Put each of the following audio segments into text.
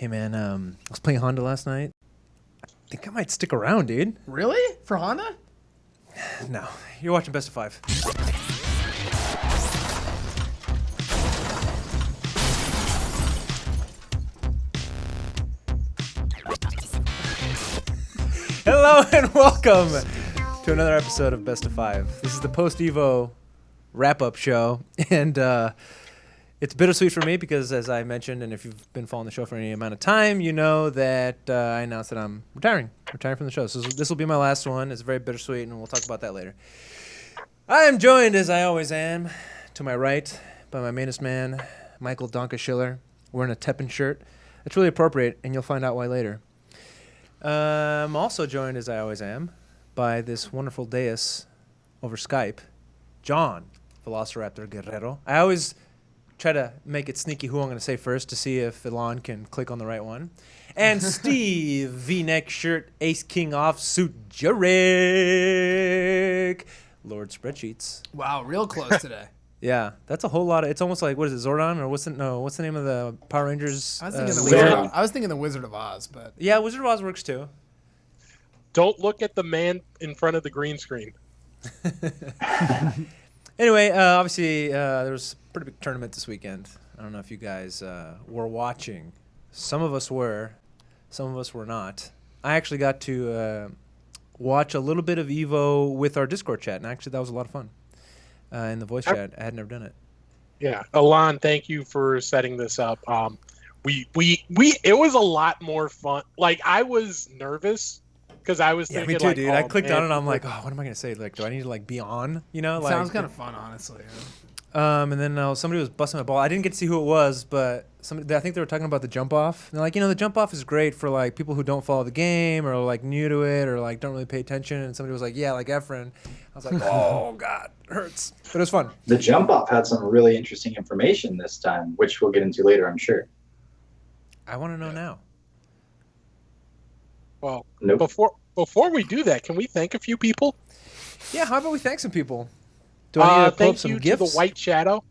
Hey, man, I was playing Honda last night. I think I might stick around, dude. Really? For Honda? No, you're watching Best of 5. Hello and welcome to another episode of Best of 5. This is the post-Evo wrap-up show, and it's bittersweet for me because, as I mentioned, and if you've been following the show for any amount of time, you know that I announced that I'm retiring from the show. So this will be my last one. It's very bittersweet, and we'll talk about that later. I am joined, as I always am, to my right by my mainest man, Michael Donka Schiller, wearing a Teppen shirt. It's really appropriate, and you'll find out why later. I'm also joined, as I always am, by this wonderful dais over Skype, John Velociraptor Guerrero. I always try to make it sneaky who I'm going to say first to see if Elon can click on the right one. And Steve, V-neck shirt, ace king off suit, Jurek, Lord Spreadsheets. Wow, real close today. Yeah, that's a whole lot of. It's almost like, what is it, Zordon, or what's the name of the Power Rangers? I was thinking the Wizard of Oz, but yeah, Wizard of Oz works too. Don't look at the man in front of the green screen. Anyway, obviously, there was a pretty big tournament this weekend. I don't know if you guys were watching. Some of us were. Some of us were not. I actually got to watch a little bit of Evo with our Discord chat, and actually that was a lot of fun. In the voice chat, I had never done it. Yeah, Elon, thank you for setting this up. It was a lot more fun. Like, I was nervous because I was thinking, me too, like, dude. I clicked on it, and I'm like, oh, what am I gonna say? Like, do I need to be on? You know, sounds kind of fun, honestly. And then somebody was busting my ball. I didn't get to see who it was, but I think they were talking about the jump off. And they're like, the jump off is great for people who don't follow the game or new to it or don't really pay attention. And somebody was like, yeah, like Efren. I was like, oh god, it hurts. But it was fun. The jump off had some really interesting information this time, which we'll get into later, I'm sure. I want to know now. Well, nope. Before we do that, can we thank a few people? Yeah, how about we thank some people? Do I need to pull up some thank gifts? you to the White Shadow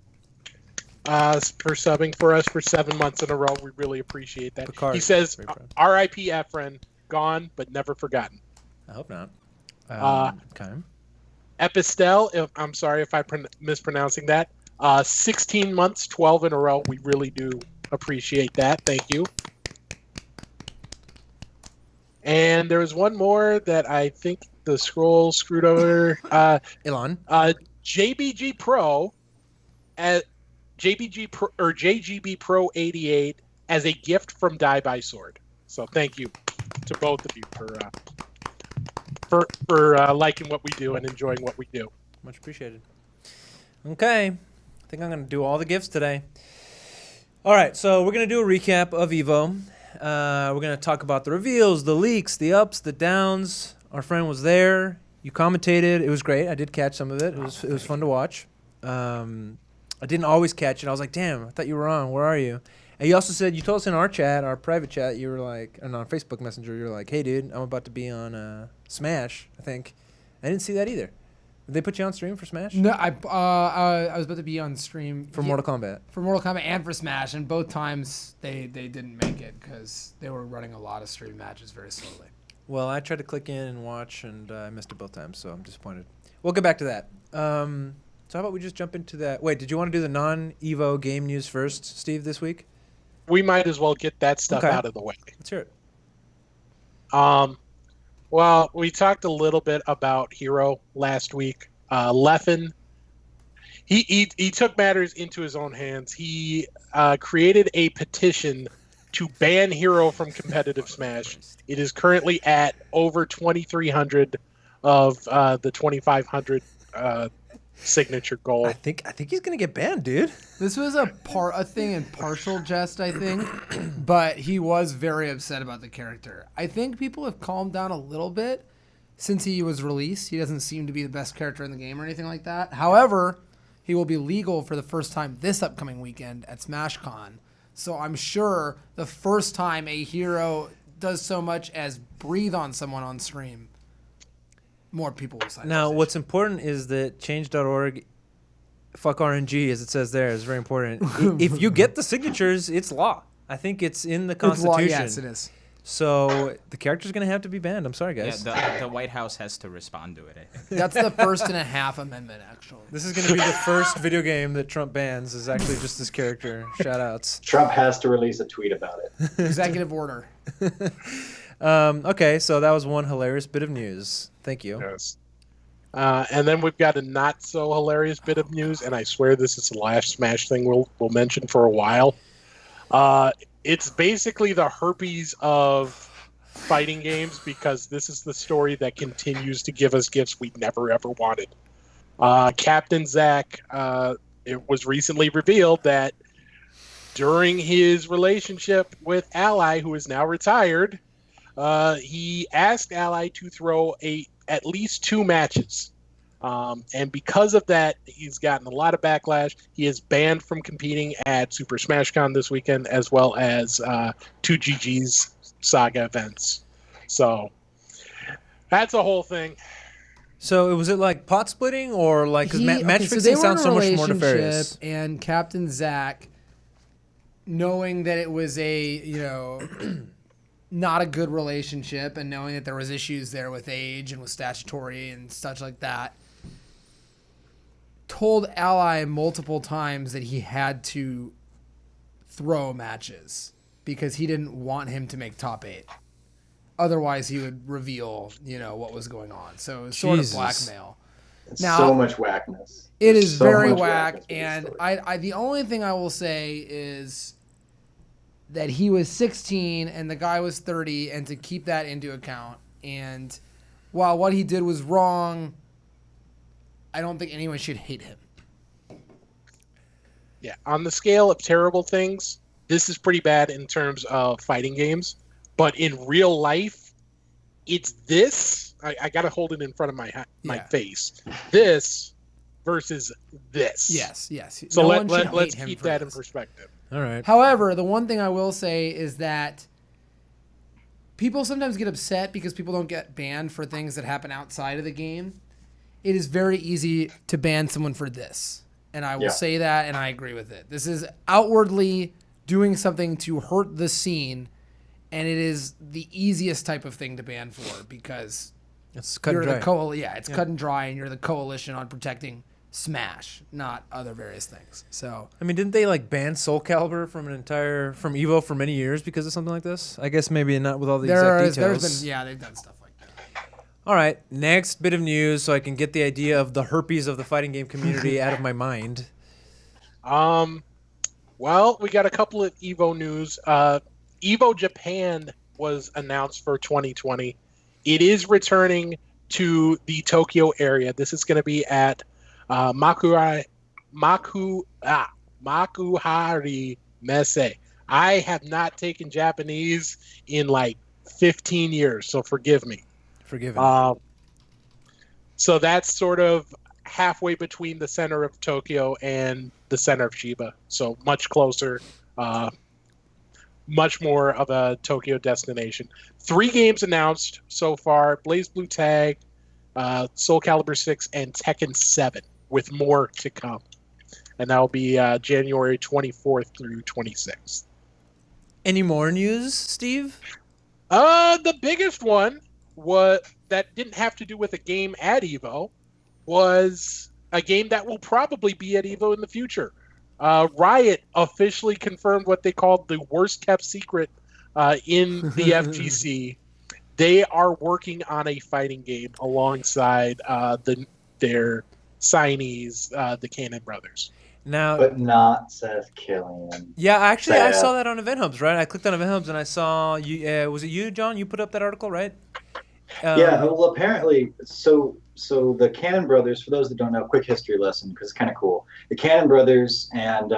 for subbing for us for 7 months in a row. We really appreciate that. Picard. He says, R.I.P. Efren, gone but never forgotten. I hope not. Okay. Epistel, I'm sorry if I'm mispronouncing that. 16 months, 12 in a row. We really do appreciate that. Thank you. And there was one more that I think the scroll screwed over. Elon. JBG Pro, JGB Pro 88 as a gift from Die by Sword. So thank you to both of you for liking what we do and enjoying what we do. Much appreciated. Okay. I think I'm going to do all the gifts today. All right, so we're going to do a recap of Evo. We're going to talk about the reveals, the leaks, the ups, the downs. Our friend was there. You commentated. It was great. I did catch some of it. It was fun to watch. I didn't always catch it. I was like, damn, I thought you were on. Where are you? And you also said, you told us in our chat, our private chat, you were like, and on Facebook Messenger, you were like, hey, dude, I'm about to be on Smash, I think. I didn't see that either. Did they put you on stream for Smash? No, I was about to be on stream for Mortal Kombat. For Mortal Kombat and for Smash, and both times they didn't make it because they were running a lot of stream matches very slowly. Well, I tried to click in and watch, and I missed it both times, so I'm disappointed. We'll get back to that. So how about we just jump into that? Wait, did you want to do the non-Evo game news first, Steve, this week? We might as well get that stuff out of the way. Let's hear it. Well, we talked a little bit about Hero last week. Leffen, he took matters into his own hands. He created a petition to ban Hero from competitive Smash. It is currently at over 2,300 of the 2,500 signature goal. I think he's gonna get banned, dude. This was a thing in partial jest, I think, but he was very upset about the character. I think people have calmed down a little bit since he was released. He doesn't seem to be the best character in the game or anything like that. However, he will be legal for the first time this upcoming weekend at SmashCon. So I'm sure the first time a hero does so much as breathe on someone on stream, more people will sign up. Now, what's important is that change.org, fuck RNG, as it says there, is very important. If you get the signatures, it's law. I think it's in the It's law. Constitution. Yes, it is. So the character's going to have to be banned. I'm sorry, Yeah, guys. the White House has to respond to it, I think. That's the first and a half amendment, actually. This is going to be the first video game that Trump bans is actually just this character. Shout outs. Trump has to release a tweet about it. Executive order. Okay, so that was one hilarious bit of news. Thank you. Yes. And then we've got a not so hilarious bit of news, and I swear this is the last Smash thing we'll mention for a while. It's basically the herpes of fighting games, because this is the story that continues to give us gifts we never ever wanted. Captain Zack, it was recently revealed that during his relationship with Ally, who is now retired, he asked Ally to throw at least 2 matches. And because of that, he's gotten a lot of backlash. He is banned from competing at Super Smash Con this weekend, as well as 2GG's Saga events. So that's a whole thing. So was it like pot splitting or like, because match so fixing they were sounds in a so much more relationship, nefarious. and Captain Zack, knowing that it was not a good relationship, and knowing that there was issues there with age and with statutory and such like that, told Ally multiple times that he had to throw matches because he didn't want him to make top 8. Otherwise, he would reveal, what was going on. So it was sort Jesus. of blackmail. It's Now- so much whackness. It There's is so very much whack, whackness with this and story. I the only thing I will say is that he was 16 and the guy was 30, and to keep that into account. And while what he did was wrong, I don't think anyone should hate him. Yeah, on the scale of terrible things, this is pretty bad in terms of fighting games. But in real life, it's this. I got to hold it in front of my Yeah. face. This versus this. Yes. So No one should let's hate him keep for that in this. perspective. All right. However, the one thing I will say is that people sometimes get upset because people don't get banned for things that happen outside of the game. It is very easy to ban someone for this. And I will Yeah. say that, and I agree with it. This is outwardly doing something to hurt the scene, and it is the easiest type of thing to ban for, because It's cut you're and dry. it's cut and dry, and you're the coalition on protecting Smash, not other various things. So I mean, didn't they like ban Soul Calibur from Evo for many years because of something like this? I guess maybe not with all the exact details. there's been they've done stuff like that. All right, next bit of news, so I can get the idea of the herpes of the fighting game community out of my mind. Well, we got a couple of Evo news. Evo Japan was announced for 2020. It is returning to the Tokyo area. This is going to be at Makuhari Messe. I have not taken Japanese in like 15 years, so forgive me. Forgiven. So that's sort of halfway between the center of Tokyo and the center of Shiba. So much closer, much more of a Tokyo destination. 3 games announced so far: BlazBlue Tag, Soul Calibur 6, and Tekken 7, with more to come. And that will be January 24th through 26th. Any more news, Steve? The biggest one that didn't have to do with a game at Evo was a game that will probably be at Evo in the future. Riot officially confirmed what they called the worst kept secret in the FGC. They are working on a fighting game alongside their signees, the Cannon Brothers. Now, But not Seth Killian. yeah, actually, I Sad. saw that on Event Hubs, right? I clicked on Event Hubs and I saw you. Was it you, John? You put up that article, right? Yeah, well, apparently, so the Cannon Brothers, for those that don't know, quick history lesson, because it's kind of cool. The Cannon Brothers, and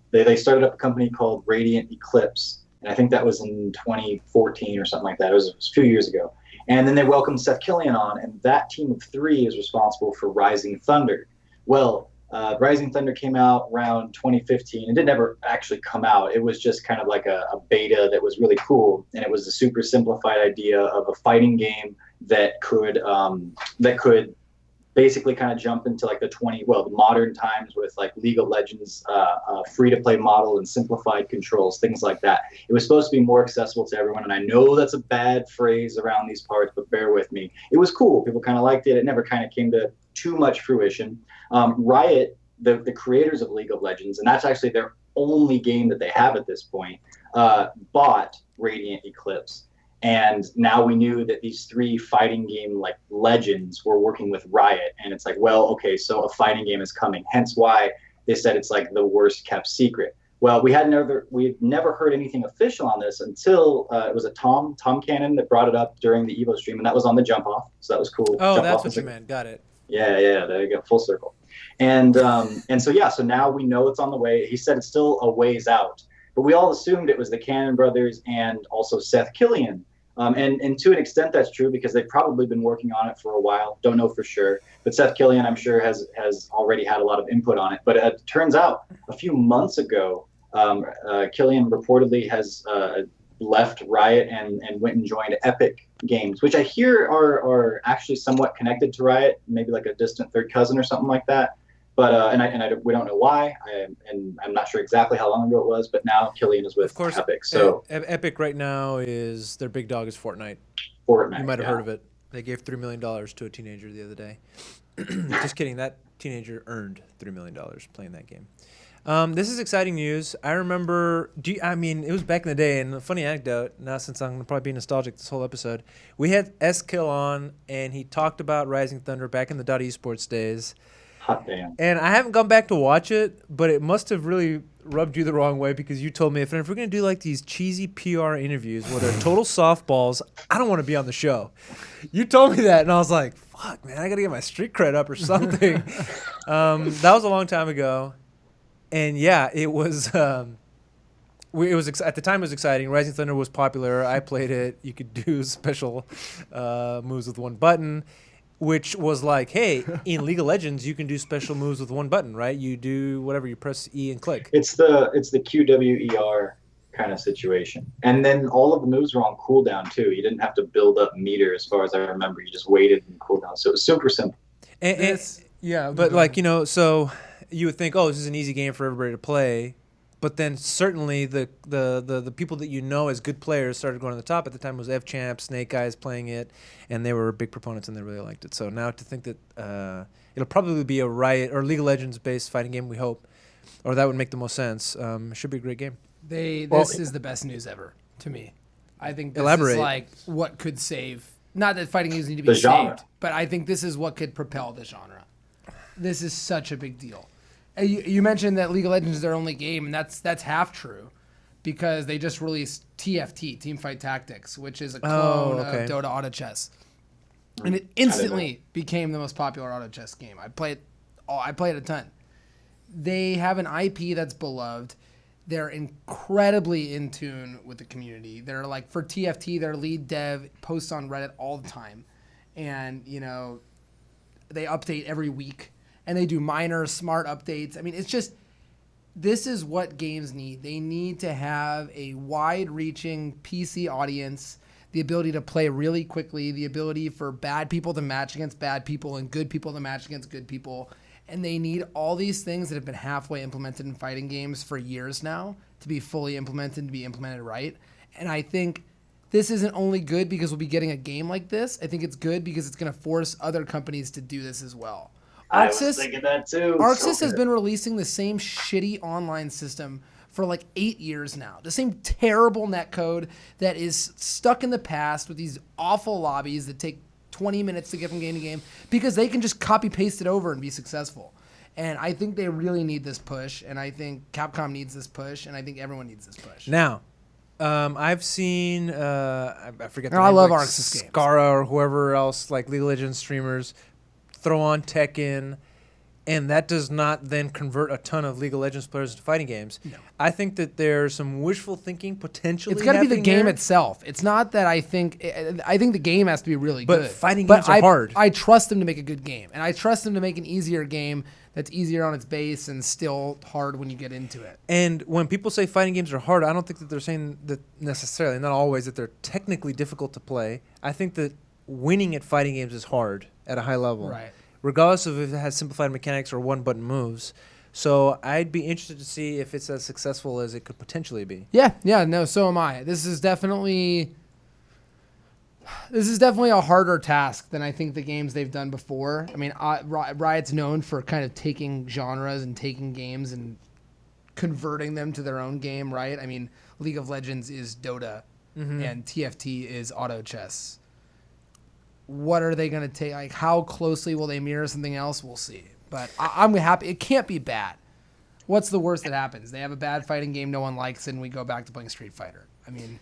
they started up a company called Radiant Eclipse, and I think that was in 2014 or something like that. It was a few years ago. And then they welcomed Seth Killian on, and that team of 3 is responsible for Rising Thunder. Well, Rising Thunder came out around 2015. It didn't ever actually come out. It was just kind of like a beta that was really cool, and it was a super simplified idea of a fighting game that could basically kind of jump into like the modern times with like League of Legends free-to-play model and simplified controls, things like that. It was supposed to be more accessible to everyone, and I know that's a bad phrase around these parts, but bear with me. It was cool. People kind of liked it. It never kind of came to too much fruition. Riot, the creators of League of Legends, and that's actually their only game that they have at this point, bought Radiant Eclipse. And now we knew that these 3 fighting game like legends were working with Riot, and it's like, well, okay, so a fighting game is coming. Hence why they said it's like the worst kept secret. Well, we had never heard anything official on this until it was a Tom Cannon that brought it up during the Evo stream, and that was on the Jump Off, so that was cool. Oh, Jump that's Off what you meant. Got it. Yeah, there you go, full circle. And so now we know it's on the way. He said it's still a ways out, but we all assumed it was the Cannon brothers and also Seth Killian. And to an extent that's true because they've probably been working on it for a while. Don't know for sure, but Seth Killian I'm sure has already had a lot of input on it. But it turns out a few months ago, Killian reportedly has left Riot and went and joined Epic Games, which I hear are actually somewhat connected to Riot, maybe like a distant third cousin or something like that. But we don't know why, and I'm not sure exactly how long ago it was. But now Killian is with Epic. So Epic right now is their big dog is Fortnite. You might have heard of it. They gave $3 million to a teenager the other day. Just kidding. That teenager earned $3 million playing that game. This is exciting news. I remember. It was back in the day, and a funny anecdote. Now, since I'm gonna probably be nostalgic this whole episode, we had S-Kill on, and he talked about Rising Thunder back in the .esports days. Hot damn. And I haven't gone back to watch it, but it must have really rubbed you the wrong way because you told me if we're going to do like these cheesy PR interviews where they're total softballs, I don't want to be on the show. You told me that, and I was like, fuck, man, I got to get my street cred up or something. That was a long time ago. And yeah, it was at the time it was exciting. Rising Thunder was popular. I played it. You could do special moves with one button. Which was like, hey, in League of Legends, you can do special moves with one button, right? You do whatever, you press E and click. It's the QWER kind of situation. And then all of the moves were on cooldown, too. You didn't have to build up meter, as far as I remember. You just waited and cooldown. So it was super simple. But like, so you would think, oh, this is an easy game for everybody to play. But then certainly the people that you know as good players started going to the top. At the time it was F-Champ, Snake Eyes playing it, and they were big proponents and they really liked it. So now to think that it'll probably be a Riot or League of Legends based fighting game, we hope, or that would make the most sense. It should be a great game. This is the best news ever to me. I think this is like what could save. Not that fighting games need to be saved, but I think this is what could propel the genre. This is such a big deal. You mentioned that League of Legends is their only game, and that's half true, because they just released TFT, Teamfight Tactics, which is a clone of Dota Auto Chess, and it instantly became the most popular auto chess game. I play it a ton. They have an IP that's beloved. They're incredibly in tune with the community. They're like, for TFT, their lead dev posts on Reddit all the time, and they update every week. And they do minor smart updates. I mean, it's just, this is what games need. They need to have a wide-reaching PC audience, the ability to play really quickly, the ability for bad people to match against bad people and good people to match against good people. And they need all these things that have been halfway implemented in fighting games for years now to be fully implemented, to be implemented right. And I think this isn't only good because we'll be getting a game like this. I think it's good because it's going to force other companies to do this as well. I was thinking that too. Arxis has been releasing the same shitty online system for like 8 years now. The same terrible netcode that is stuck in the past with these awful lobbies that take 20 minutes to get from game to game because they can just copy paste it over and be successful. And I think they really need this push, and I think Capcom needs this push, and I think everyone needs this push. Now, I've seen I forget the name. I love like Arxis games. Skara or whoever else, like League of Legends streamers, throw on Tekken, and that does not then convert a ton of League of Legends players into fighting games. No. I think that there's some wishful thinking potentially. It's got to be the game there. Itself. It's not that I think the game has to be really good. But fighting games are hard. I trust them to make a good game, and I trust them to make an easier game that's easier on its base and still hard when you get into it. And when people say fighting games are hard, I don't think that they're saying that necessarily, not always, that they're technically difficult to play. I think that winning at fighting games is hard at a high level. Right. regardless of if it has simplified mechanics or one-button moves. So I'd be interested to see if it's as successful as it could potentially be. Yeah, no, so am I. This is definitely a harder task than I think the games they've done before. I mean, Riot's known for kind of taking genres and taking games and converting them to their own game, right? I mean, League of Legends is Dota, and TFT is auto chess. What are they going to take? Like, how closely will they mirror something else? We'll see. But I'm happy. It can't be bad. What's the worst that happens? They have a bad fighting game no one likes, and we go back to playing Street Fighter. I mean,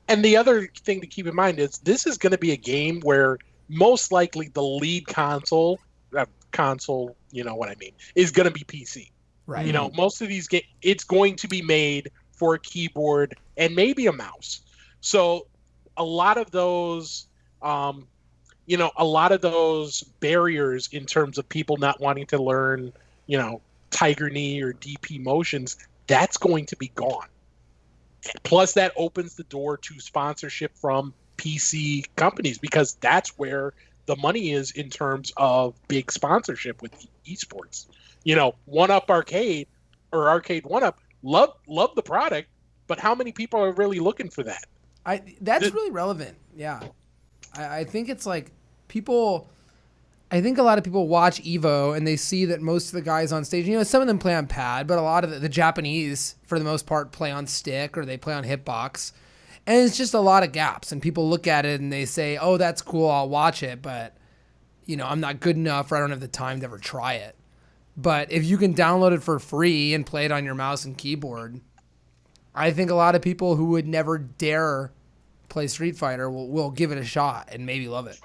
and the other thing to keep in mind is this is going to be a game where most likely the lead console, you know what I mean, is going to be PC. right? You know, most of these games, it's going to be made for a keyboard and maybe a mouse. So a lot of those, barriers in terms of people not wanting to learn, Tiger Knee or DP motions, that's going to be gone. Plus, that opens the door to sponsorship from PC companies because that's where the money is in terms of big sponsorship with esports. One Up Arcade or Arcade 1UP, love the product, but how many people are really looking for that? That's really relevant. Yeah. I think it's like I think a lot of people watch Evo and they see that most of the guys on stage, some of them play on pad, but a lot of the Japanese, for the most part, play on stick or they play on hitbox. And it's just a lot of gaps. And people look at it and they say, oh, that's cool, I'll watch it, but, I'm not good enough or I don't have the time to ever try it. But if you can download it for free and play it on your mouse and keyboard, I think a lot of people who would never dare play Street Fighter will give it a shot and maybe love it.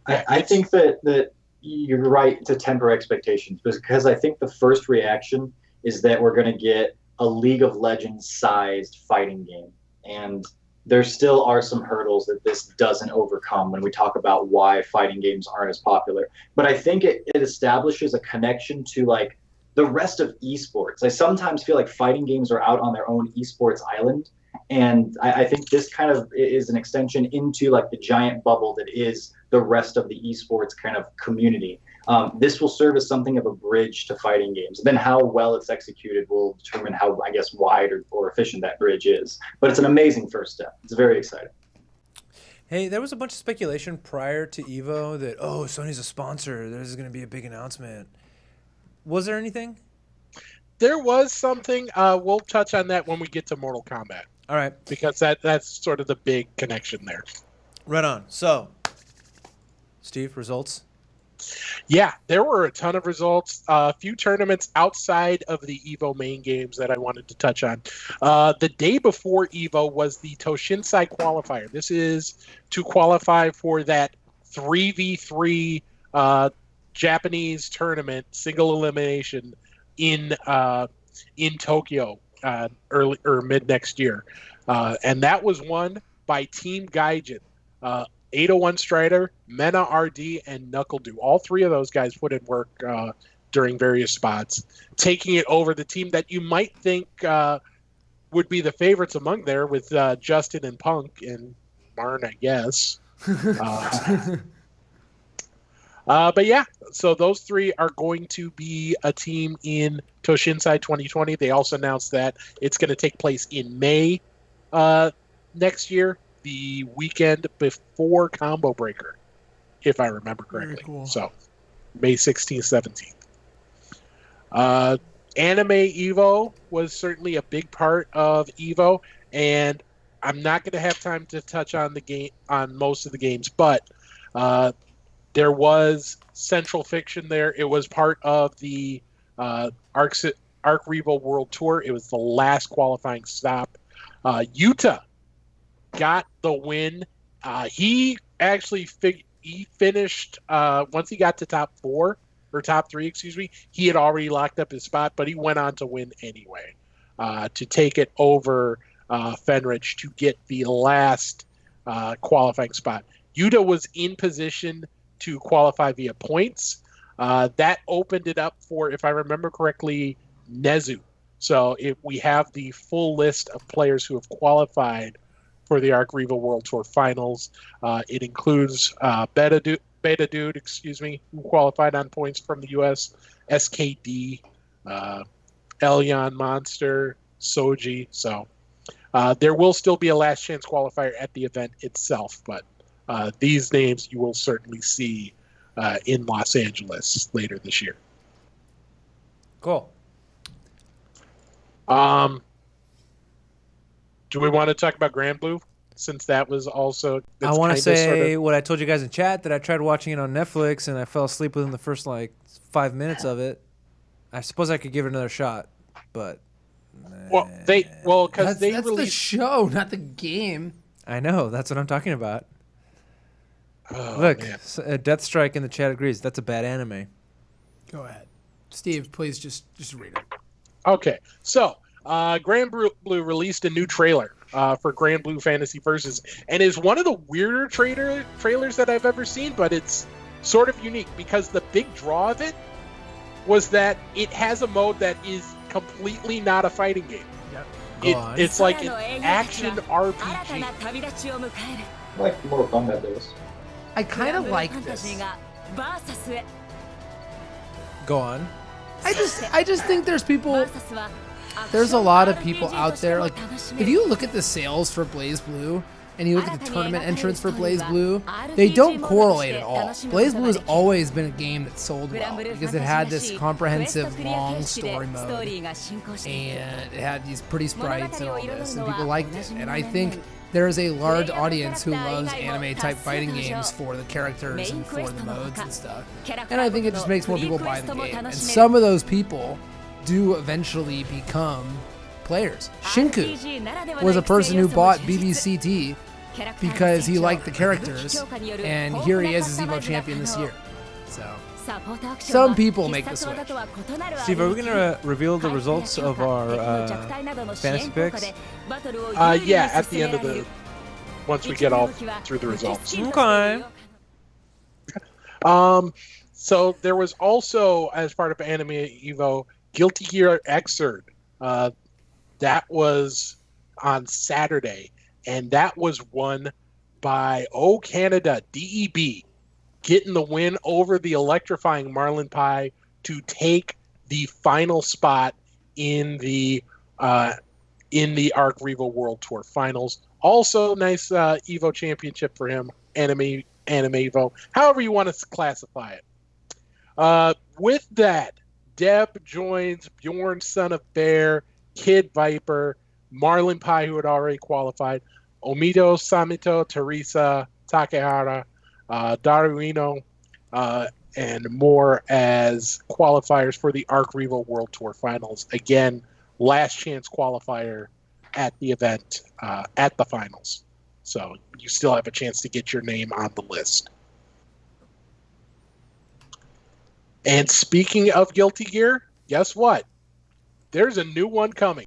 I think that you're right to temper expectations because I think the first reaction is that we're going to get a League of Legends sized fighting game. And there still are some hurdles that this doesn't overcome when we talk about why fighting games aren't as popular. But I think it establishes a connection to like the rest of esports. I sometimes feel like fighting games are out on their own esports island. And I think this kind of is an extension into like the giant bubble that is the rest of the esports kind of community. This will serve as something of a bridge to fighting games. Then how well it's executed will determine how, I guess, wide or efficient that bridge is. But it's an amazing first step. It's very exciting. Hey, there was a bunch of speculation prior to EVO that, Sony's a sponsor. There's going to be a big announcement. Was there anything? There was something. We'll touch on that when we get to Mortal Kombat. All right. Because that's sort of the big connection there. Right on. So, Steve, results? Yeah, there were a ton of results. A few tournaments outside of the EVO main games that I wanted to touch on. The day before EVO was the Toshinsai qualifier. This is to qualify for that 3v3 Japanese tournament, single elimination in Tokyo early or mid next year. And that was won by Team Gaijin. 801 Strider, Mena RD, and NuckleDo. All three of those guys put in work during various spots, taking it over the team that you might think would be the favorites among there with Justin and Punk and Marn, I guess. But yeah, so those three are going to be a team in Toshinsai 2020. They also announced that it's going to take place in May next year, the weekend before Combo Breaker, if I remember correctly. Very cool. So May 16th, 17th. Anime Evo was certainly a big part of Evo, and I'm not going to have time to touch on the game on most of the games, but there was Central Fiction there. It was part of the Arc Revo World Tour. It was the last qualifying stop. Yuta got the win. He actually he finished once he got to top three, he had already locked up his spot, but he went on to win anyway to take it over Fenrich to get the last qualifying spot. Yuta was in position to qualify via points. That opened it up for, if I remember correctly, Nezu. So we have the full list of players who have qualified for the Arc Revo World Tour Finals. It includes Beta Dude, excuse me, who qualified on points from the U.S., SKD, Elyon Monster, Soji. So there will still be a last chance qualifier at the event itself, but these names you will certainly see in Los Angeles later this year. Cool. Do we want to talk about Grand Blue? Since that was also... I want to say what I told you guys in chat, that I tried watching it on Netflix and I fell asleep within the first 5 minutes of it. I suppose I could give it another shot, but because they That's the released... show, not the game. I know, that's what I'm talking about. Oh, Look, man. Death Strike in the chat agrees. That's a bad anime. Go ahead. Steve, please just read it. Okay, so Grand Blue released a new trailer for Grand Blue Fantasy Versus, and is one of the weirder trailers that I've ever seen, but it's sort of unique because the big draw of it was that it has a mode that is completely not a fighting game. Yep. It's like an action RPG. I like Mortal Kombat days. I kind of like this. Go on. I just think there's a lot of people out there. Like, if you look at the sales for Blaze Blue and you look at the tournament entrance for Blaze Blue, they don't correlate at all. Blaze Blue has always been a game that sold well because it had this comprehensive long story mode and it had these pretty sprites and all this, and people liked it. And I think there is a large audience who loves anime-type fighting games for the characters and for the modes and stuff. And I think it just makes more people buy the game. And some of those people do eventually become players. Shinku was a person who bought BBCT because he liked the characters, and here he is as Evo champion this year. So some people make the switch. Steve, are we going to reveal the results of our fantasy picks? Yeah, at the end of once we get all through the results. Okay. So there was also, as part of Anime Evo, Guilty Gear Xrd. That was on Saturday, and that was won by Canada DEB, getting the win over the electrifying Marlin Pie to take the final spot in the Arc Revo World Tour Finals. Also, nice Evo championship for him. Anime Evo, however you want to classify it. With that, Deb joins Bjorn, Son of Bear, Kid Viper, Marlin Pie, who had already qualified, Omido, Samito, Teresa, Takehara, Daruino, and more as qualifiers for the Arc Revo World Tour Finals. Again, last chance qualifier at the event, at the finals. So you still have a chance to get your name on the list. And speaking of Guilty Gear, guess what? There's a new one coming.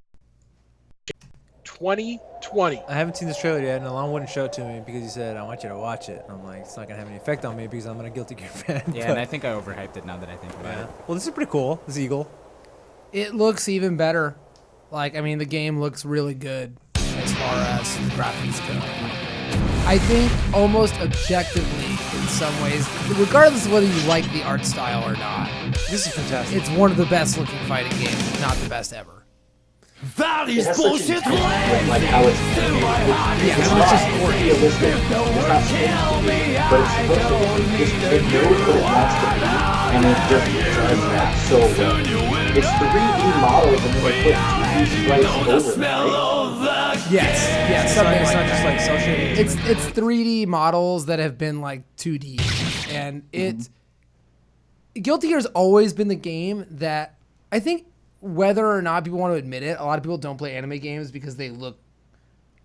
2020. I haven't seen this trailer yet, and Alon wouldn't show it to me because he said, I want you to watch it. And I'm like, it's not going to have any effect on me because I'm not a Guilty Gear fan. Yeah, and I think I overhyped it now that I think about it. Well, this is pretty cool, this Eagle. It looks even better. Like, I mean, the game looks really good as far as the graphics go. I think almost objectively, in some ways, regardless of whether you like the art style or not, This is fantastic. it's one of the best looking fighting games, if not the best ever. That It is has such bullshit. intense, like how it's Yeah, it's it's not just gorgeous. realistic. It's not supposed to be, but it's supposed to be. It knows what it wants to be, and it just does that so well. It's 3D models, and then they put 2D sprites over them, right? Yes, It's something not like just that. like cell shading. It's 3D models that have been like 2D, and Guilty Gear's always been the game that I think, whether or not people want to admit it, a lot of people don't play anime games because they look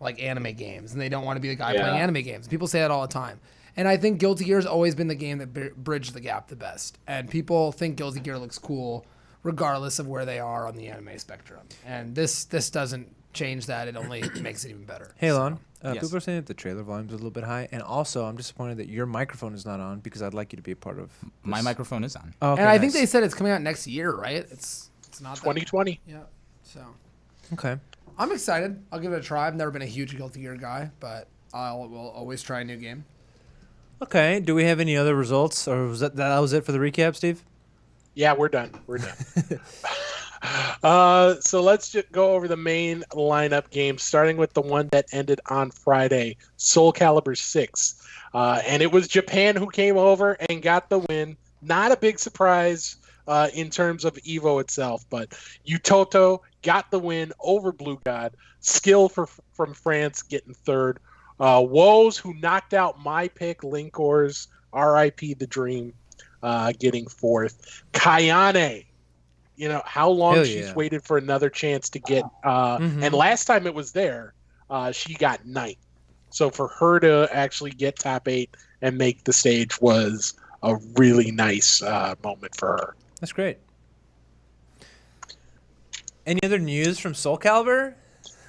like anime games and they don't want to be the guy playing anime games. People say that all the time. And I think Guilty Gear's always been the game that bridged the gap the best. And people think Guilty Gear looks cool regardless of where they are on the anime spectrum. And this doesn't change that. It only makes it even better. Hey, Alon. Yes. People are saying that the trailer volume's a little bit high, and also I'm disappointed that your microphone is not on because I'd like you to be a part of this. My microphone is on. Oh, okay, And I think nice. they said it's coming out next year, right? It's not that- 2020. Yeah. So Okay. I'm excited. I'll give it a try. I've never been a huge Guilty Gear guy, but will always try a new game. Okay. Do we have any other results, or was that was it for the recap, Steve? Yeah, we're done. We're done. So let's just go over the main lineup games, starting with the one that ended on Friday, Soul Calibur 6. And it was Japan who came over and got the win. Not a big surprise in terms of Evo itself, but Utoto got the win over Blue God. Skill from France getting third. Woes, who knocked out my pick, Linkor's RIP the Dream, getting fourth. Kayane, how long Hell she's yeah. waited for another chance to get, and last time it was there, she got ninth. So for her to actually get top 8 and make the stage was a really nice moment for her. That's great. Any other news from Soul Calibur?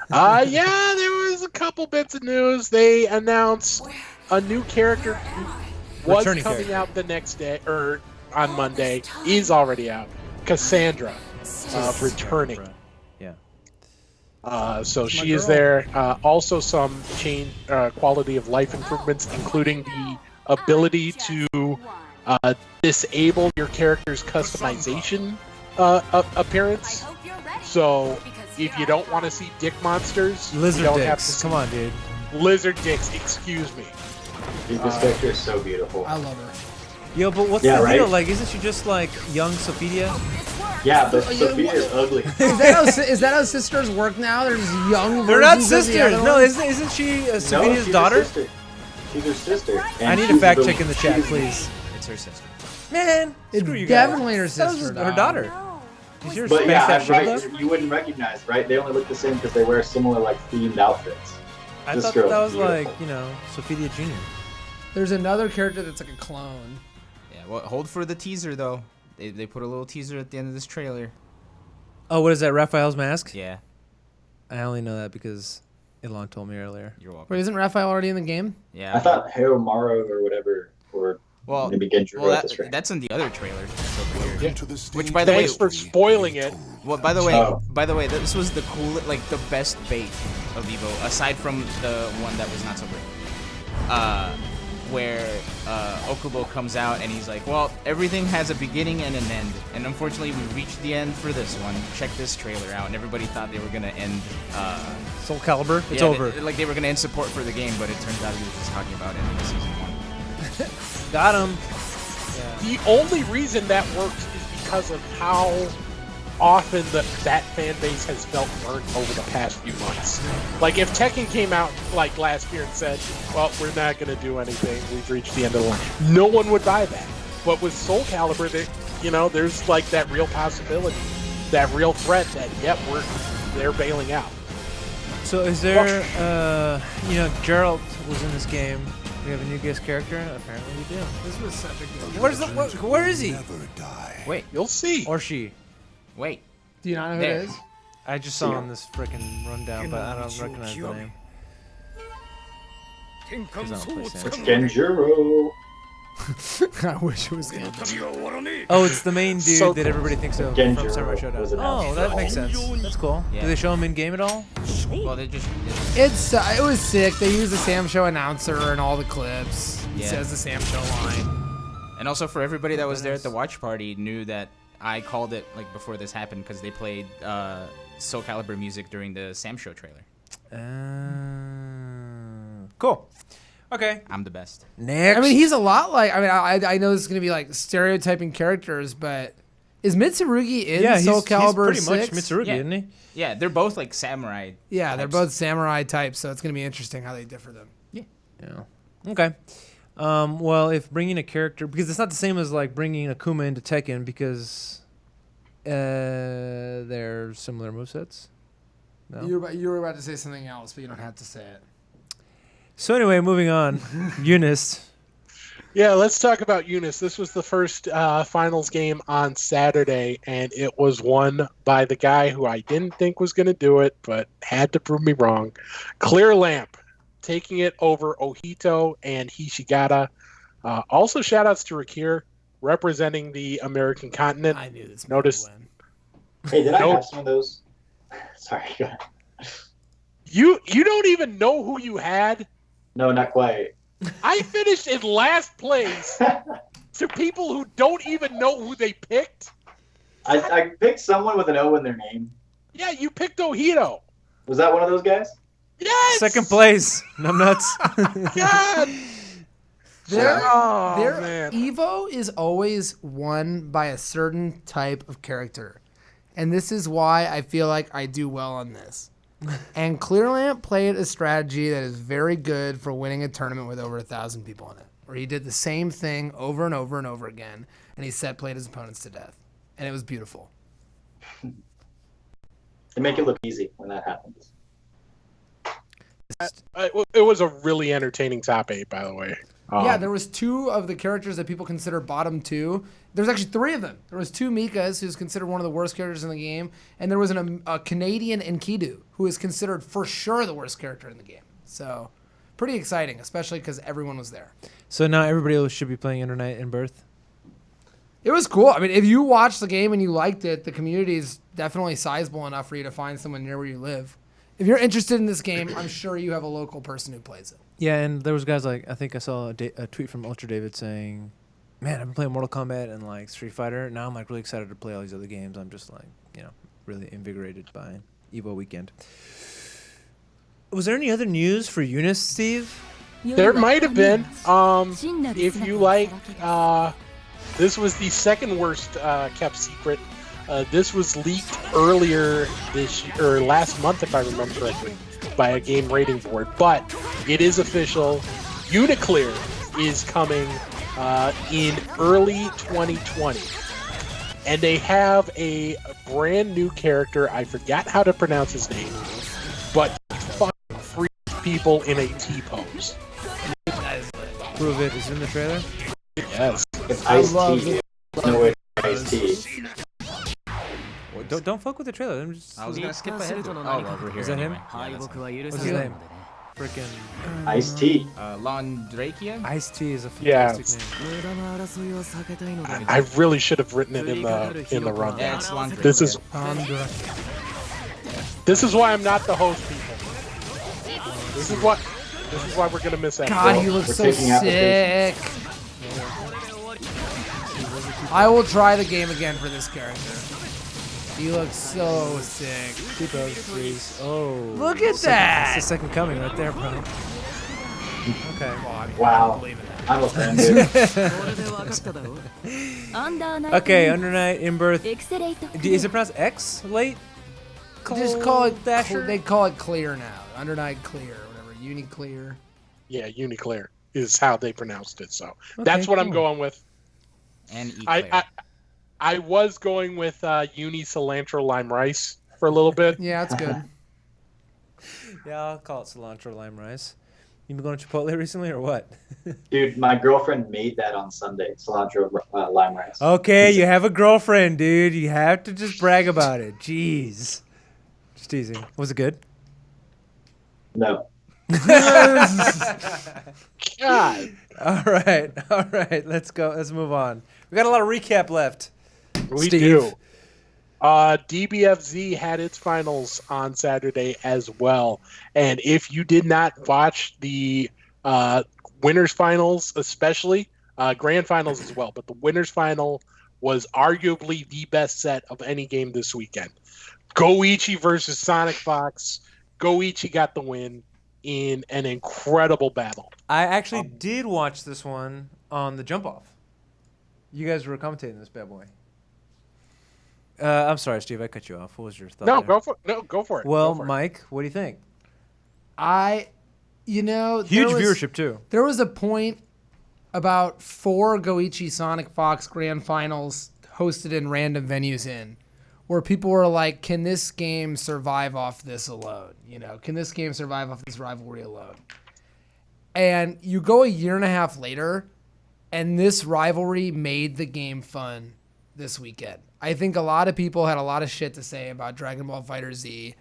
Yeah, there was a couple bits of news. They announced a new character who was Returning coming character. out the next day, or on Monday. Is already out. Cassandra, returning. Yeah. So That's my she is girl. there. Also some quality of life improvements, including the ability to disable your character's customization appearance. So if you don't want to see dick monsters, Lizard you don't have to dicks. see Come on, dude. lizard dicks. Excuse me. Dude, this character is so beautiful. I love her. Yo, but what's Yeah, the deal? right? Like, isn't she just like young Sophia? Yeah, but Sophia is ugly. Is that how sisters work now? They're just young. They're not versions of the sisters. other No, ones? isn't she No, Sophia's she's daughter? Her sister. She's her sister. I and need a she's fact the- check in the chat, she's- please. It's her sister. Man, It's screw you guys. definitely her That was sister. her dog. daughter. Did you But respect yeah, that right. shit, though? You wouldn't recognize, right? They only look the same because they wear similar, like, themed outfits. I This thought girl's that was beautiful. like, Sophia Jr. There's another character that's like a clone. Yeah, well, hold for the teaser though. They put a little teaser at the end of this trailer. Oh, what is that? Raphael's mask? Yeah, I only know that because Elon told me earlier. you're welcome. Wait, isn't Raphael already in the game? Yeah. I thought Haomaru or whatever, or Well, maybe Genjuro well, at this rate. that's in the other trailer. That's over here. Yeah. Which, by the way, Thanks for spoiling it. well, by the way, Oh. this was the coolest, like the best bait of Evo, aside from the one that was not so great. Where Okubo comes out and he's like, well, everything has a beginning and an end, and unfortunately we reached the end for this one. Check this trailer out. And everybody thought they were gonna end. Soul Calibur? It's yeah, over. like they were gonna end support for the game, but it turns out he was just talking about ending season 1. Got him. The only reason that works is because of how often that fan base has felt burnt over the past few months. Like if Tekken came out like last year and said, well, we're not going to do anything, we've reached the end of the line, no one would buy that. But with Soul Calibur, there's like that real possibility, that real threat that, yep, they're bailing out. So is there, Geralt was in this game. We have a new guest character? Apparently we do. This was such a good. Where is he? Wait, You'll see. Or she? wait. Do you not know who There. it is? I just saw on this freaking rundown, but I don't recognize the name. 'Cause I don't play It's Sam. Genjuro. I wish it was him. Oh, it's the main dude So- that everybody thinks of Genjuro from Samurai Showdown. was announced. Oh, that makes sense. That's cool. Yeah. Do they show him in game at all? Well, they just. It was sick. They used the Sam Show announcer in all the clips. He Yeah. says the Sam Show line. And also for everybody that was there at the watch party knew that I called it like before this happened because they played Soul Calibur music during the Sam Show trailer. Cool. Okay. I'm the best. Next. I mean, he's a lot like. I mean, I know this is gonna be like stereotyping characters, but is Mitsurugi in yeah, Soul he's Calibur pretty 6? much Mitsurugi, Yeah. isn't he? Yeah, they're both like samurai. Yeah, they're types. both samurai types, so it's gonna be interesting how they differ them. Yeah. Okay. Well, if bringing a character, because it's not the same as like bringing Akuma into Tekken, because they're similar movesets. No. You were about to say something else, but you don't have to say it. So anyway, moving on. Eunice. Yeah, let's talk about Eunice. This was the first finals game on Saturday, and it was won by the guy who I didn't think was going to do it, but had to prove me wrong. Clear Lamp, taking it over Ohito and Hishigata. Also, shout-outs to Rakir, representing the American continent. I knew this. Notice- would win. Hey, did I Nope. have some of those? Sorry. Go ahead. You don't even know who you had? No, not quite. I finished in last place to people who don't even know who they picked. I picked someone with an O in their name. Yeah, you picked Ojito. Was that one of those guys? Yes. Second place. Numbnuts. God. Their Man. Evo is always won by a certain type of character. And this is why I feel like I do well on this. And Clearlamp played a strategy that is very good for winning a tournament with over 1,000 people in it. Where he did the same thing over and over and over again. And he played his opponents to death. And it was beautiful. They make it look easy when that happens. It was a really entertaining top 8, by the way. Yeah, there was 2 of the characters that people consider bottom 2. There's actually 3 of them. There was 2 Mikas, who's considered one of the worst characters in the game, and there was a Canadian Enkidu, who is considered for sure the worst character in the game. So, pretty exciting, especially because everyone was there. So now everybody else should be playing Internight in Birth? It was cool. I mean, if you watched the game and you liked it, the community is definitely sizable enough for you to find someone near where you live. If you're interested in this game, I'm sure you have a local person who plays it. Yeah, and there was guys like, I think I saw a tweet from Ultra David saying, man, I've been playing Mortal Kombat and like Street Fighter. Now I'm like really excited to play all these other games. I'm just like, really invigorated by Evo weekend. Was there any other news for Eunice, Steve? There might have been. If you like, this was the second worst kept secret. This was leaked earlier this year, or last month, if I remember correctly, by a game rating board. But it is official. Uniclear is coming in early 2020. And they have a brand new character. I forgot how to pronounce his name. But he fucking freaks people in a T-pose. Prove it. Is it in the trailer? Yes. It's Ice-T. No way, Ice-T. Well, don't fuck with the trailer. I'm just, I was gonna skip ahead. Oh, over here. Is that him? Yeah, that's him. What's his name? Freaking Ice-T. Londrakia? Ice-T is a Yeah. fantastic name. I really should have written it in the rundown. Yeah, it's Londrakia. This is why I'm not the host, people. This is why we're gonna miss that. God, he looks We're so taking sick. I will try the game again for this character. He looks so sick. T-pose, please. Oh. Look at that. That's the second coming right there, bro. Okay. Wow. I'm offended. Okay, Undernight in Birth. Is it pronounced X late? Just call it Dasher? They call it Clear now. Undernight Clear, whatever. Uniclear. Yeah, Uniclear is how they pronounced it. So that's what I'm going with. And Eclair. I was going with Uni Cilantro Lime Rice for a little bit. Yeah, that's good. Yeah, I'll call it cilantro lime rice. You been going to Chipotle recently or what? Dude, my girlfriend made that on Sunday. Cilantro lime rice. Okay, you have a girlfriend, dude. You have to just brag about it. Jeez. Just teasing. Was it good? No. God. All right. Let's go. Let's move on. We got a lot of recap left. We Steve. do. DBFZ had its finals on Saturday as well. And if you did not watch the winners finals, especially grand finals as well, but the winners final was arguably the best set of any game this weekend. Goichi versus Sonic Fox. Goichi got the win in an incredible battle. I actually did watch this one on the jump off. You guys were commentating this bad boy. I'm sorry, Steve. I cut you off. What was your thought? No, there? go for it. Well, Go for it. Mike, what do you think? Huge viewership too. There was a point about 4 Goichi Sonic Fox grand finals hosted in random venues where people were like, can this game survive off this alone? Can this game survive off this rivalry alone? And you go a year and a half later, and this rivalry made the game fun this weekend. I think a lot of people had a lot of shit to say about Dragon Ball FighterZ,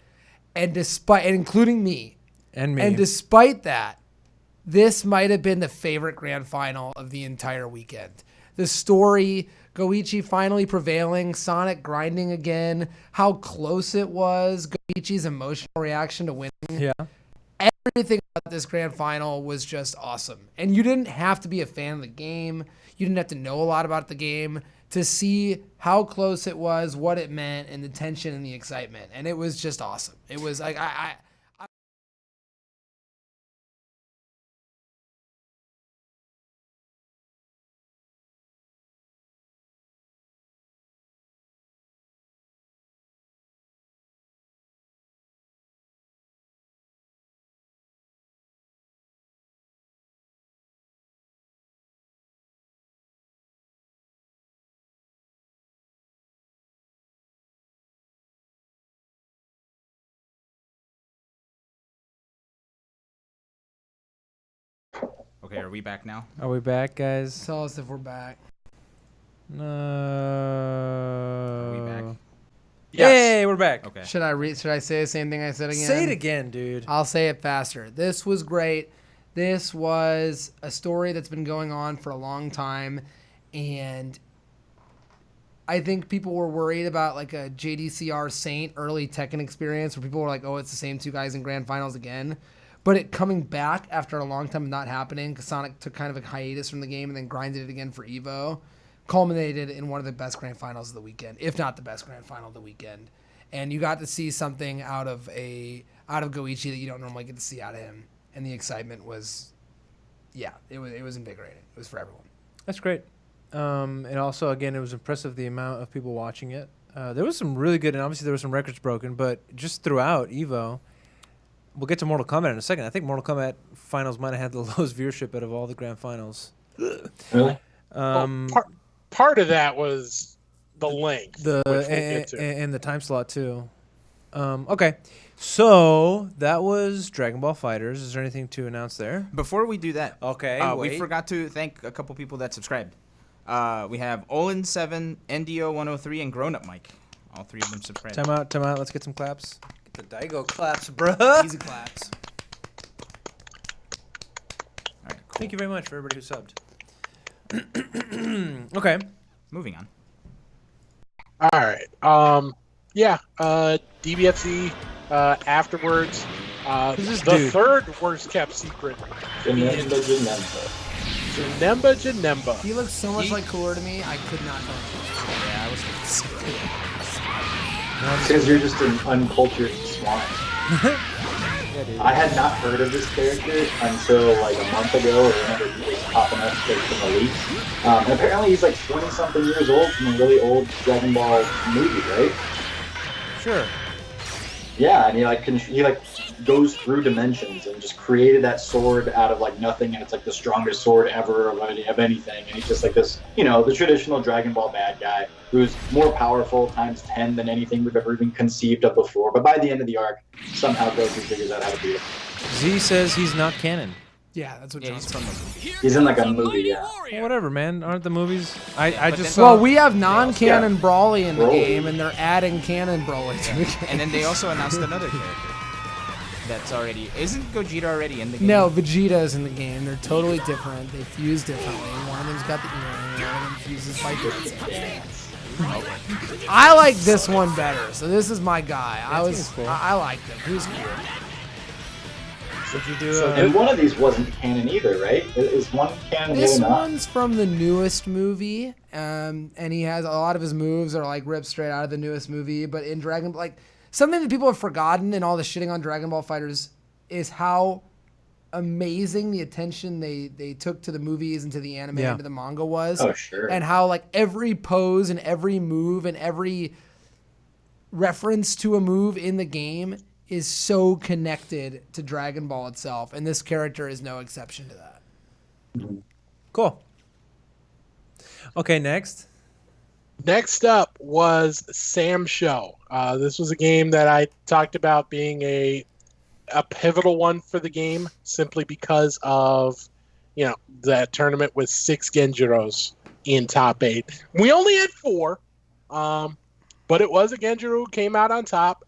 and including me. And me. And despite that, this might have been the favorite grand final of the entire weekend. The story, Goichi finally prevailing, Sonic grinding again, how close it was, Goichi's emotional reaction to winning. Yeah. everything about this grand final was just awesome. And you didn't have to be a fan of the game. You didn't have to know a lot about the game to see how close it was, what it meant, and the tension and the excitement. And it was just awesome. It was like Okay, are we back now? Are we back, guys? Tell us if we're back. No. Are we back? Yes. Yay, we're back. Okay. Should I say the same thing I said again? Say it again, dude. I'll say it faster. This was great. This was a story that's been going on for a long time, and I think people were worried about like a JDCR Saint early Tekken experience where people were like, oh, it's the same two guys in grand finals again. But it coming back after a long time of not happening, because Sonic took kind of a hiatus from the game and then grinded it again for EVO, culminated in one of the best grand finals of the weekend, if not the best grand final of the weekend. And you got to see something out of Goichi that you don't normally get to see out of him. And the excitement was, yeah, it was invigorating. It was for everyone. That's great. And also, again, it was impressive the amount of people watching it. There was some really good, and obviously there were some records broken, but just throughout EVO, we'll get to Mortal Kombat in a second. I think Mortal Kombat finals might have had the lowest viewership out of all the grand finals. Really? Part of that was the length, which we'll get to. And the time slot too. Okay, so that was Dragon Ball Fighters. Is there anything to announce there? Before we do that, Okay, we wait. forgot to thank a couple people that subscribed. We have Olin7, NDO103, and Grown Up Mike. All three of them subscribed. Time out. Let's get some claps. Get the Daigo claps, bruh. Easy claps. All right, cool. Thank you very much for everybody who subbed. Okay. Moving on. All right. DBFC afterwards. Who's this The dude? third worst kept secret. Janemba. He looks so much He- like cooler to me. I could not tell him. Yeah, I was. Because you're just an uncultured swine. Yeah, dude. I had not heard of this character until like a month ago, or whenever he was popping up like, from the leaks. And apparently he's like 20-something years old from a really old Dragon Ball movie, right? Sure. Yeah, and he goes through dimensions and just created that sword out of like nothing, and it's like the strongest sword ever of anything. And he's just like this, the traditional Dragon Ball bad guy who's more powerful times 10 than anything we've ever even conceived of before. But by the end of the arc, somehow Goku figures out how to beat him. Z says he's not canon. Yeah, that's what Yeah, John he's said. from the movie. He's in like a movie, yeah. Well, whatever, man. Aren't the movies? I but just then- saw. Well, we have non-canon Yeah. Broly in the Broly. game, and they're adding canon Broly to the game. And then they also announced another character. That's already. Isn't Gogeta already in the game? No, Vegeta's in the game. They're totally different. They fuse differently. One of them's got the earring. One of them fuses by dance. I like this one better, so this is my guy. seems cool. I liked him. He was cool. Did you do? And one of these wasn't canon either, right? Is one canon This really not? one's from the newest movie, and he has a lot of his moves are like ripped straight out of the newest movie. But in Dragon, like something that people have forgotten in all the shitting on Dragon Ball Fighters is how amazing the attention they took to the movies and to the anime Yeah. and to the manga was. Oh, sure. And how like every pose and every move and every reference to a move in the game is so connected to Dragon Ball itself, and this character is no exception to that. Cool. Okay, next. Next up was Sam Show. This was a game that I talked about being a pivotal one for the game, simply because of that tournament with 6 Genjiros in top 8. We only had 4, but it was a Genjiro who came out on top.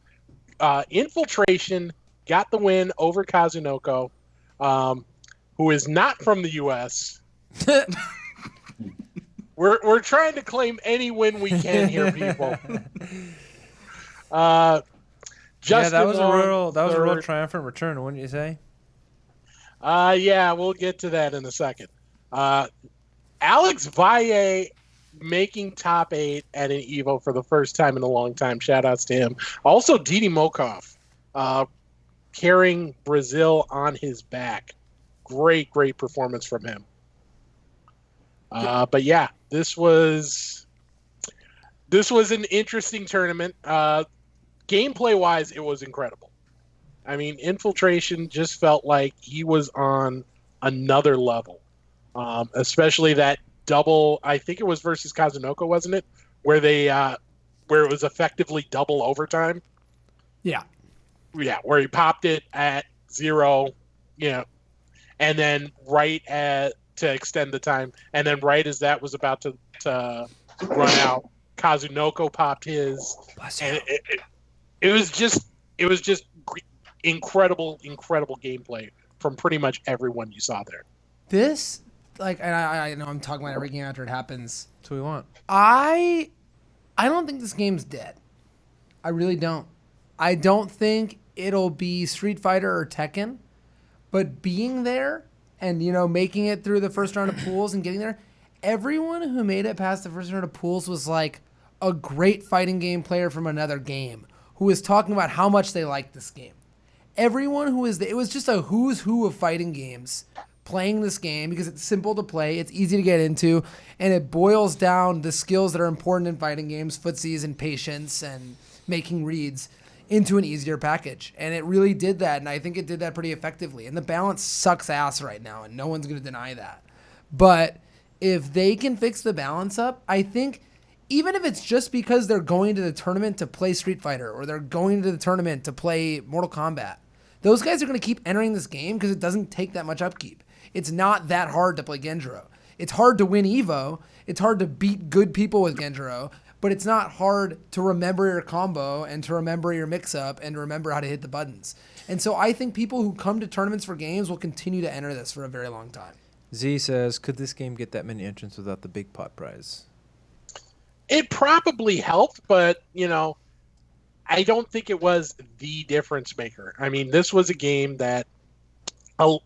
Infiltration got the win over Kazunoko, who is not from the U.S. We're trying to claim any win we can here, people. Yeah, Justin that was a Long, real third. triumphant return, wouldn't you say? Yeah, we'll get to that in a second. Alex Valle making top 8 at an Evo for the first time in a long time. Shout outs to him. Also, Didi Mokov carrying Brazil on his back. Great performance from him. But yeah, this was an interesting tournament. Gameplay wise, it was incredible. I mean, Infiltration just felt like he was on another level. Especially that double, I think it was versus Kazunoko, wasn't it? Where it was effectively double overtime. Yeah. Yeah, where he popped it at 0, and then to extend the time, and then right as that was about to run out, Kazunoko popped his, and it was just incredible gameplay from pretty much everyone you saw there. This, and I know I'm talking about every game after it happens. That's what we want. I don't think this game's dead. I really don't. I don't think it'll be Street Fighter or Tekken, but being there and, making it through the first round of pools and getting there, everyone who made it past the first round of pools was like a great fighting game player from another game who was talking about how much they liked this game. Everyone who was there, it was just a who's who of fighting games playing this game because it's simple to play, it's easy to get into, and it boils down the skills that are important in fighting games, footsies and patience and making reads, into an easier package. And it really did that, and I think it did that pretty effectively. And the balance sucks ass right now, and no one's going to deny that. But if they can fix the balance up, I think even if it's just because they're going to the tournament to play Street Fighter or they're going to the tournament to play Mortal Kombat, those guys are going to keep entering this game because it doesn't take that much upkeep. It's not that hard to play Genjiro. It's hard to win Evo. It's hard to beat good people with Genjiro, but it's not hard to remember your combo and to remember your mix-up and to remember how to hit the buttons. And so I think people who come to tournaments for games will continue to enter this for a very long time. Z says, could this game get that many entrants without the big pot prize? It probably helped, but, I don't think it was the difference maker. I mean, this was a game that,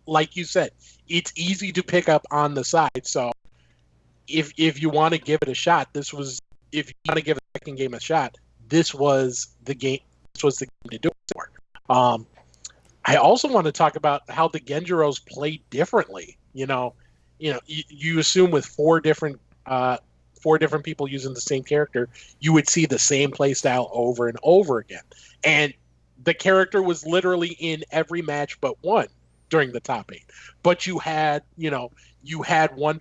like you said, it's easy to pick up on the side. So if you want to give it a shot, if you want to give a second game a shot, this was the game. This was the game to do it for. I also want to talk about how the Genjiros play differently. You assume with four different people using the same character, you would see the same play style over and over again. And the character was literally in every match but one during the top 8. But you had one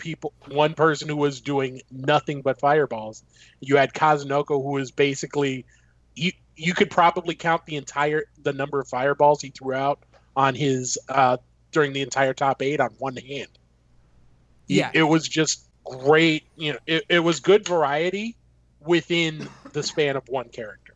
person who was doing nothing but fireballs. You had Kazunoko, who was basically you could probably count the number of fireballs he threw out on his during the entire top 8 on one hand. Yeah, it was just great. It was good variety within the span of one character.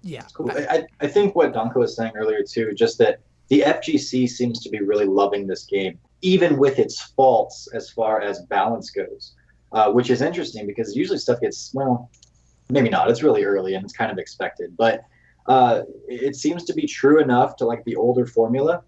Yeah, cool. I think what Donko was saying earlier too, just that the FGC seems to be really loving this game, even with its faults as far as balance goes, which is interesting because usually stuff gets, well, maybe not. It's really early and it's kind of expected, but it seems to be true enough to like the older formula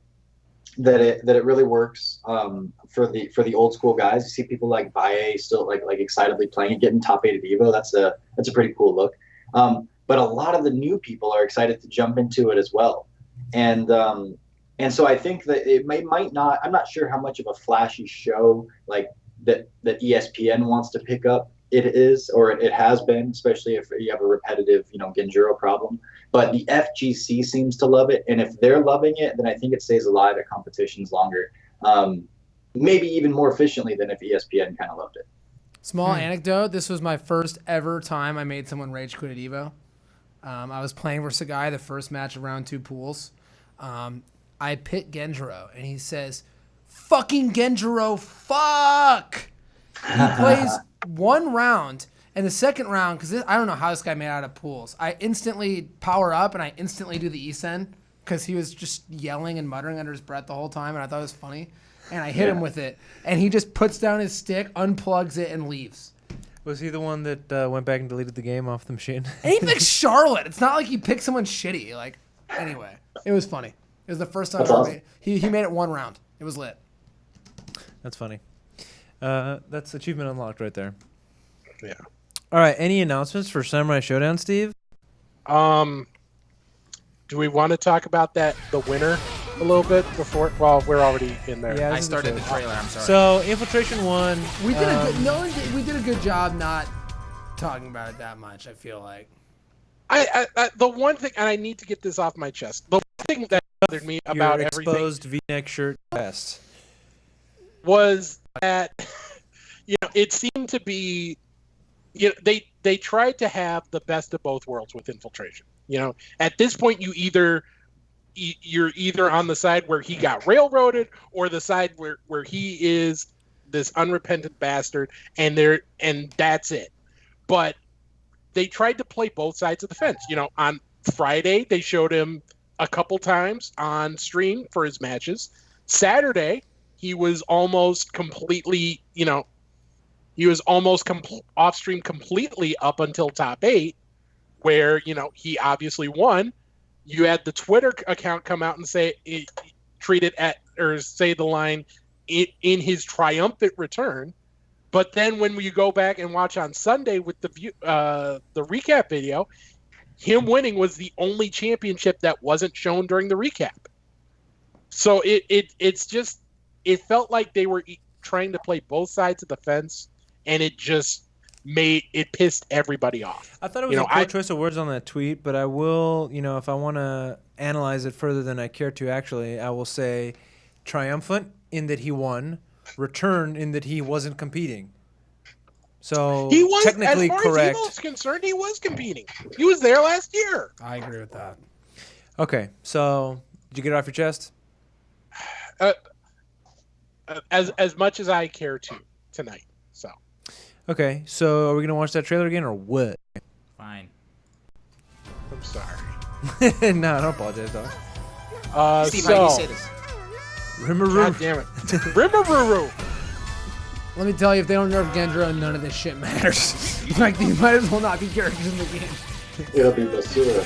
that it really works for the old school guys. You see people like Baye still like excitedly playing and getting top 8 at Evo. That's a pretty cool look. But a lot of the new people are excited to jump into it as well. And so I think that it might not, I'm not sure how much of a flashy show like that ESPN wants to pick up it is, or it has been, especially if you have a repetitive, Genjiro problem. But the FGC seems to love it. And if they're loving it, then I think it stays alive at competitions longer. Maybe even more efficiently than if ESPN kind of loved it. Small anecdote. This was my first ever time I made someone rage quit at Evo. I was playing versus a guy the first match of round 2 pools. I pit Genjiro, and he says, fucking Genjiro, fuck! He plays one round, and the second round, because I don't know how this guy made out of pools, I instantly power up, and I instantly do the Isen, because he was just yelling and muttering under his breath the whole time, and I thought it was funny. And I hit him with it, and he just puts down his stick, unplugs it, and leaves. Was he the one that went back and deleted the game off the machine? And he picked Charlotte. It's not like he picked someone shitty. Anyway, it was funny. It was the first time That's awesome. he made it one round. It was lit. That's funny. That's achievement unlocked right there. Yeah. All right. Any announcements for Samurai Showdown, Steve? Do we want to talk about the winner a little bit before? Well, we're already in there. Yeah, I this is started the trailer. trailer. I'm sorry. So Infiltration 1. We did a good. No one did, we did a good job not talking about it that much. I feel like. I the one thing, and I need to get this off my chest. The one thing that bothered me about Your everything exposed V-neck shirt vest. was that it seemed to be they tried to have the best of both worlds with Infiltration. At this point you're either on the side where he got railroaded or the side where he is this unrepentant bastard, and that's it. But they tried to play both sides of the fence. On Friday they showed him a couple times on stream for his matches. Saturday he was almost completely, off stream completely up until top 8, where, he obviously won. You had the Twitter account come out and say the line in his triumphant return. But then when you go back and watch on Sunday with the recap video, him winning was the only championship that wasn't shown during the recap. So it felt like they were trying to play both sides of the fence, and it just pissed everybody off. I thought it was a poor choice of words on that tweet, but I will, if I want to analyze it further than I care to actually, I will say triumphant in that he won, return in that he wasn't competing. So he was, technically as far correct. as Evo's concerned, he was competing. He was there last year. I agree with that. Okay, so did you get it off your chest? As much as I care to tonight. So. Okay, so are we gonna watch that trailer again or what? Fine. I'm sorry. No, don't apologize, dog. Steve, how do you say this? God damn it. Rimmeroo. Let me tell you, if they don't nerf Gendro, none of this shit matters. Like, these might as well not be characters in the game. It'll be Basura.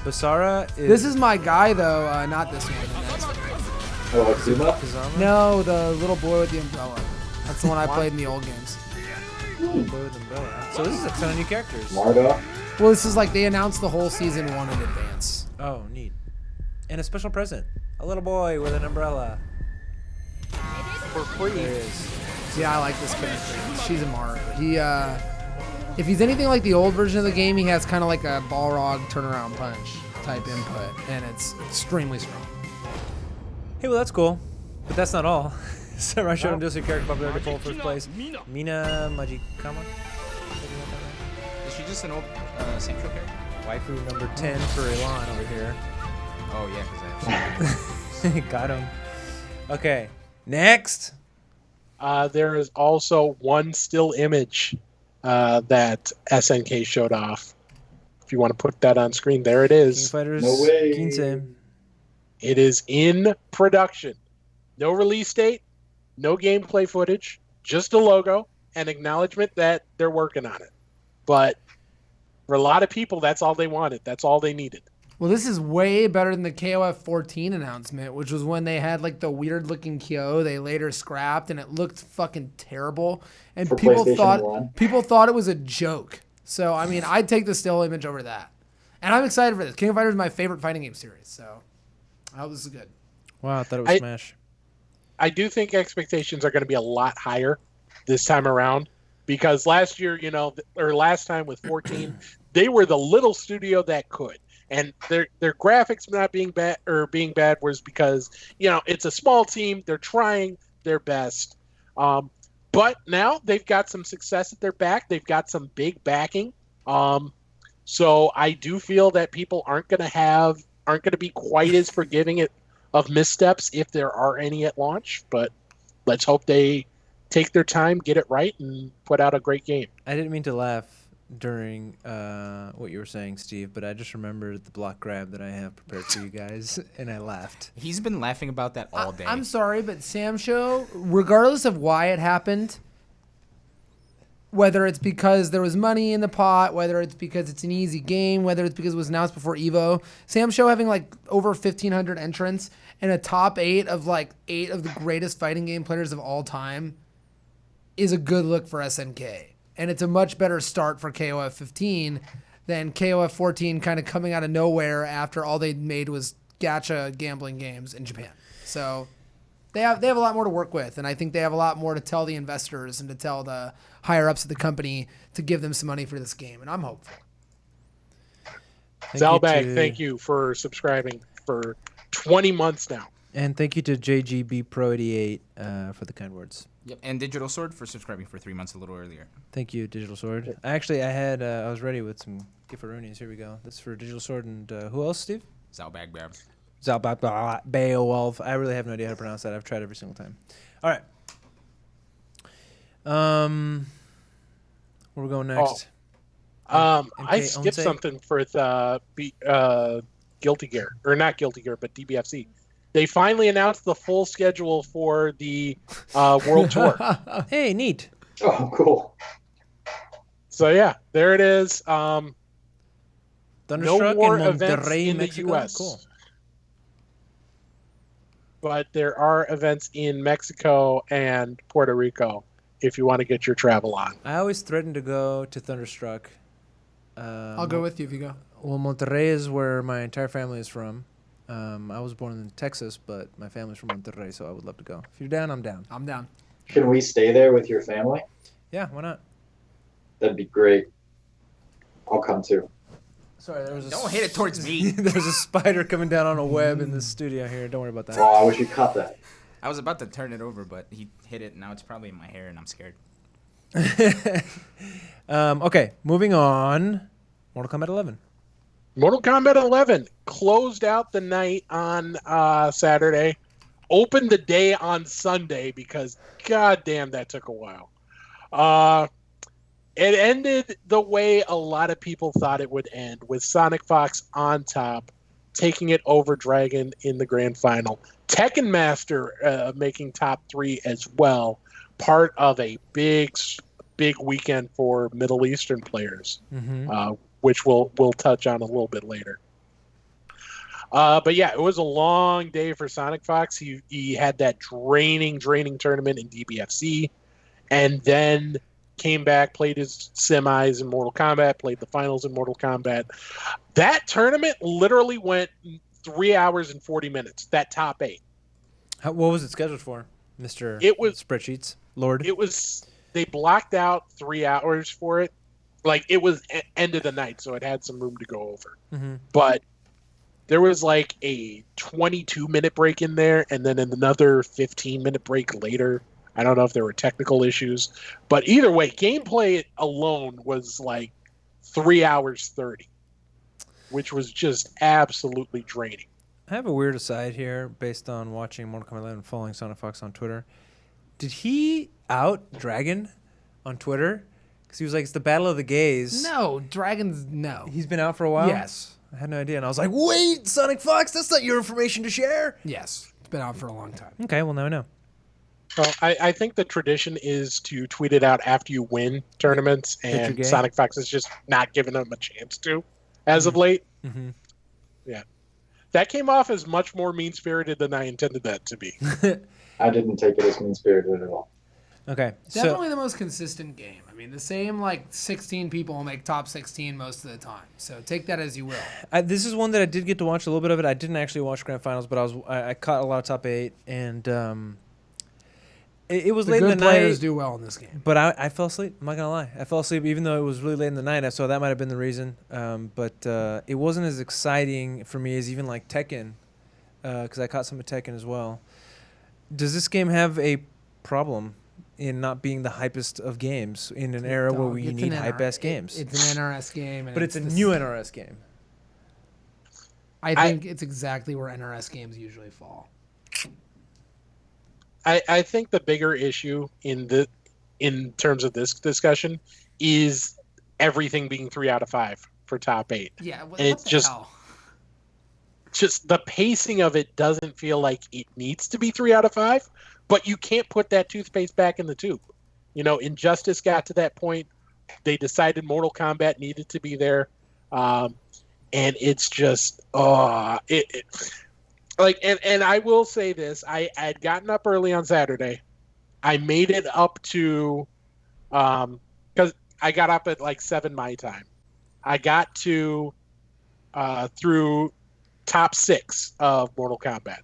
Basara is. This is my guy, though. Not this one. The next one. Oh, Exuma? Kazama? No, the little boy with the umbrella. That's the one I played in the old games. Boy with umbrella. So this is a ton of new characters. Marda? Well, this is like they announced the whole season 1 in advance. Oh, neat. And a special present. A little boy with an umbrella. For free. There it is. Yeah, I like this character. She's a Maru. He, if he's anything like the old version of the game, he has kind of like a Balrog turnaround punch type input, and it's extremely strong. Hey, well, that's cool. But that's not all. Samurai Shodown does your character popularity poll first place. Mina Majikama? Is she just an old Central character? Waifu number 10 for Elan over here. Oh, yeah, because I have Got him. Okay, next. There is also one still image that SNK showed off. If you want to put that on screen, there it King is. Fighters No way. Kinsei. It is in production. No release date, no gameplay footage, just a logo and acknowledgement that they're working on it. But for a lot of people, that's all they wanted. That's all they needed. Well, this is way better than the KOF 14 announcement, which was when they had like the weird looking Kyo they later scrapped, and it looked fucking terrible. And For people PlayStation 1. thought it was a joke. So I mean, I'd take the still image over that. And I'm excited for this. King of Fighters is my favorite fighting game series, so I hope this is good. Wow, I thought it was Smash. I do think expectations are going to be a lot higher this time around because last year, or last time with 14, they were the little studio that could. And their graphics not being bad was because it's a small team. They're trying their best, but now they've got some success at their back. They've got some big backing. So I do feel that people aren't going to be quite as forgiving of missteps if there are any at launch. But let's hope they take their time, get it right, and put out a great game. I didn't mean to laugh during what you were saying, Steve, but I just remembered the block grab that I have prepared for you guys, and I laughed. He's been laughing about that all day. I'm sorry, but Sam Show, regardless of why it happened, Whether it's because there was money in the pot, whether it's because it's an easy game, whether it's because it was announced before Evo. Sam Show having like over 1,500 entrants and a top 8 of like 8 of the greatest fighting game players of all time is a good look for SNK. And it's a much better start for KOF 15 than KOF 14 kind of coming out of nowhere after all they made was gacha gambling games in Japan. So they have a lot more to work with, and I think they have a lot more to tell the investors and to tell the higher ups of the company to give them some money for this game, and I'm hopeful. Zalbag, thank you for subscribing for 20 months now. And thank you to JGB Pro 88 for the kind words. Yep. And Digital Sword for subscribing for 3 months a little earlier. Thank you, Digital Sword. I was ready with some Giffaroonies. Here we go. This is for Digital Sword and who else, Steve? Zalbag Babs. Beowulf. I really have no idea how to pronounce that. I've tried every single time. All right. Where we going next? I skipped something for the Guilty Gear, or not Guilty Gear, but DBFC. They finally announced the full schedule for the World Tour. Hey, neat. Oh, cool. So yeah, there it is. Thunderstruck no more in events Monterrey, in Mexico. the U.S. Cool. But there are events in Mexico and Puerto Rico if you want to get your travel on. I always threaten to go to Thunderstruck. I'll go with you if you go. Well, Monterrey is where my entire family is from. I was born in Texas, but my family's from Monterrey, so I would love to go. If you're down, I'm down. I'm down. Can we stay there with your family? Yeah, why not? That'd be great. I'll come too. Sorry, there was Don't hit it towards me. There's a spider coming down on a web in the studio here. Don't worry about that. Oh, I wish you caught that. I was about to turn it over, but he hit it. Now it's probably in my hair, and I'm scared. Okay, moving on. Mortal Kombat 11. Mortal Kombat 11 closed out the night on Saturday, opened the day on Sunday because goddamn that took a while. It ended the way a lot of people thought it would end, with Sonic Fox on top, taking it over Dragon in the grand final. Tekken Master making top 3 as well, part of a big weekend for Middle Eastern players, which we'll touch on a little bit later. But yeah, it was a long day for Sonic Fox. He had that draining tournament in DBFC, and then came back, played his semis in Mortal Kombat, played the finals in Mortal Kombat. That tournament literally went 3 hours and 40 minutes, that top 8. What was it scheduled for, Mr. It was Spreadsheets Lord? They blocked out 3 hours for it. Like, it was end of the night, so it had some room to go over. But there was like a 22-minute break in there, and then another 15-minute break later. I don't know if there were technical issues, but either way, gameplay alone was like 3 hours 30, which was just absolutely draining. I have a weird aside here based on watching Mortal Kombat 11 and following Sonic Fox on Twitter. Did he out Dragon on Twitter? Because he was like, it's the battle of the gays. No, Dragons, no. He's been out for a while? Yes. I had no idea. And I was like, wait, Sonic Fox, that's not your information to share. Yes. It's been out for a long time. Okay, well, now I know. Well, I think the tradition is to tweet it out after you win tournaments, and Sonic Fox is just not giving them a chance to, as of late. Yeah. That came off as much more mean-spirited than I intended that to be. I didn't take it as mean-spirited at all. Okay. Definitely the most consistent game. I mean, the same 16 people will make top 16 most of the time. So take that as you will. This is one that I did get to watch a little bit of it. I didn't actually watch Grand Finals, but I caught a lot of top 8, and it was late in the night. Good players do well in this game. But I fell asleep. I'm not gonna lie. I fell asleep even though it was really late in the night. So that might have been the reason. But it wasn't as exciting for me as even like Tekken, because I caught some of Tekken as well. Does this game have a problem in not being the hypest of games in an era where we need hype-ass games? It's an NRS game. But it's a new NRS game. I think it's exactly where NRS games usually fall. I think the bigger issue in terms of this discussion is everything being 3 out of 5 for top 8. Yeah, what and it's the just hell? Just the pacing of it doesn't feel like it needs to be 3 out of 5, but you can't put that toothpaste back in the tube. Injustice got to that point. They decided Mortal Kombat needed to be there. And it's just, and I will say this. I had gotten up early on Saturday. I made it up to, because I got up at like 7 my time. I got to through top 6 of Mortal Kombat.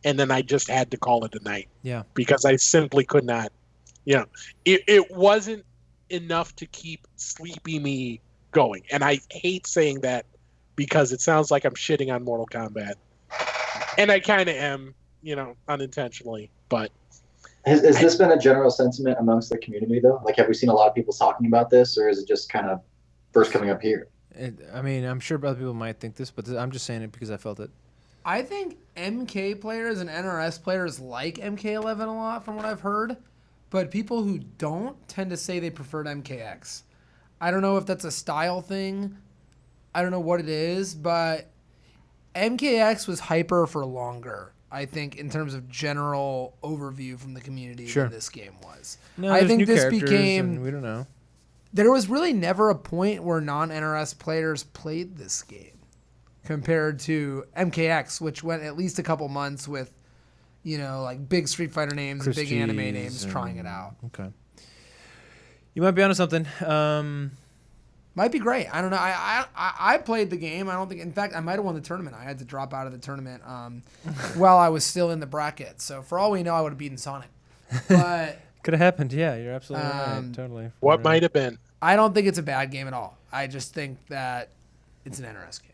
And then I just had to call it a night. Yeah. Because I simply could not, it wasn't enough to keep sleepy me going. And I hate saying that because it sounds like I'm shitting on Mortal Kombat. And I kind of am, unintentionally. But has this been a general sentiment amongst the community, though? Like, have we seen a lot of people talking about this, or is it just kind of first coming up here? I'm sure other people might think this, but I'm just saying it because I felt it. I think MK players and NRS players like MK11 a lot from what I've heard, but people who don't tend to say they preferred MKX. I don't know if that's a style thing. I don't know what it is, but MKX was hyper for longer, I think, in terms of general overview from the community Sure. than this game was. No, I there's think new this characters became... and we don't know. There was really never a point where non-NRS players played this game compared to MKX, which went at least a couple months with, like big Street Fighter names Chris and big anime G's names trying it out. Okay. You might be onto something. Might be great. I don't know. I played the game. I don't think. In fact, I might have won the tournament. I had to drop out of the tournament while I was still in the bracket. So for all we know, I would have beaten Sonic. But Could have happened. Yeah, you're absolutely right. Totally. what might have been? I don't think it's a bad game at all. I just think that it's an NRS game.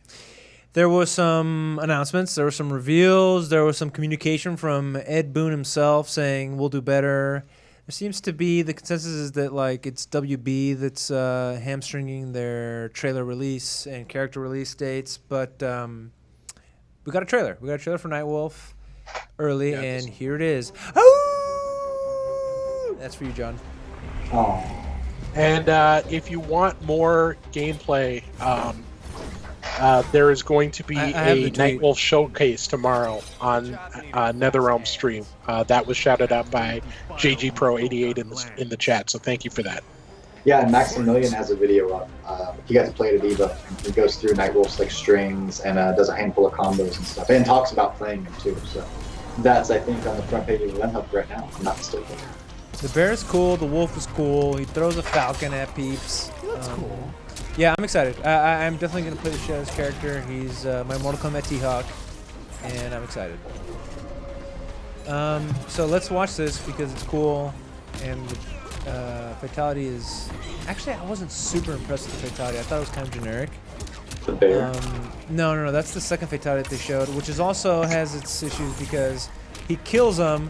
There was some announcements. There were some reveals. There was some communication from Ed Boon himself saying we'll do better. There seems to be the consensus is that it's WB that's hamstringing their trailer release and character release dates. But we got a trailer. We got a trailer for Nightwolf early, and here it is. Oh! That's for you, John. Oh. And if you want more gameplay, there is going to be I have a the tweet. Nightwolf showcase tomorrow on NetherRealm stream. That was shouted out by JG Pro 88 in the chat. So thank you for that. Yeah, and Maximilian has a video up. He got to play it at EVA. He goes through Nightwolf's strings and does a handful of combos and stuff, and talks about playing them too. So that's, I think, on the front page of Event Hub right now. If I'm not mistaken. The bear is cool. The wolf is cool. He throws a falcon at peeps. That's cool. Yeah, I'm excited. I'm definitely going to play the shit out of this character. He's my Mortal Kombat T-Hawk, and I'm excited. So let's watch this because it's cool, and the fatality is... Actually, I wasn't super impressed with the fatality. I thought it was kind of generic. The bear. No. That's the second fatality that they showed, which is also has its issues because he kills him,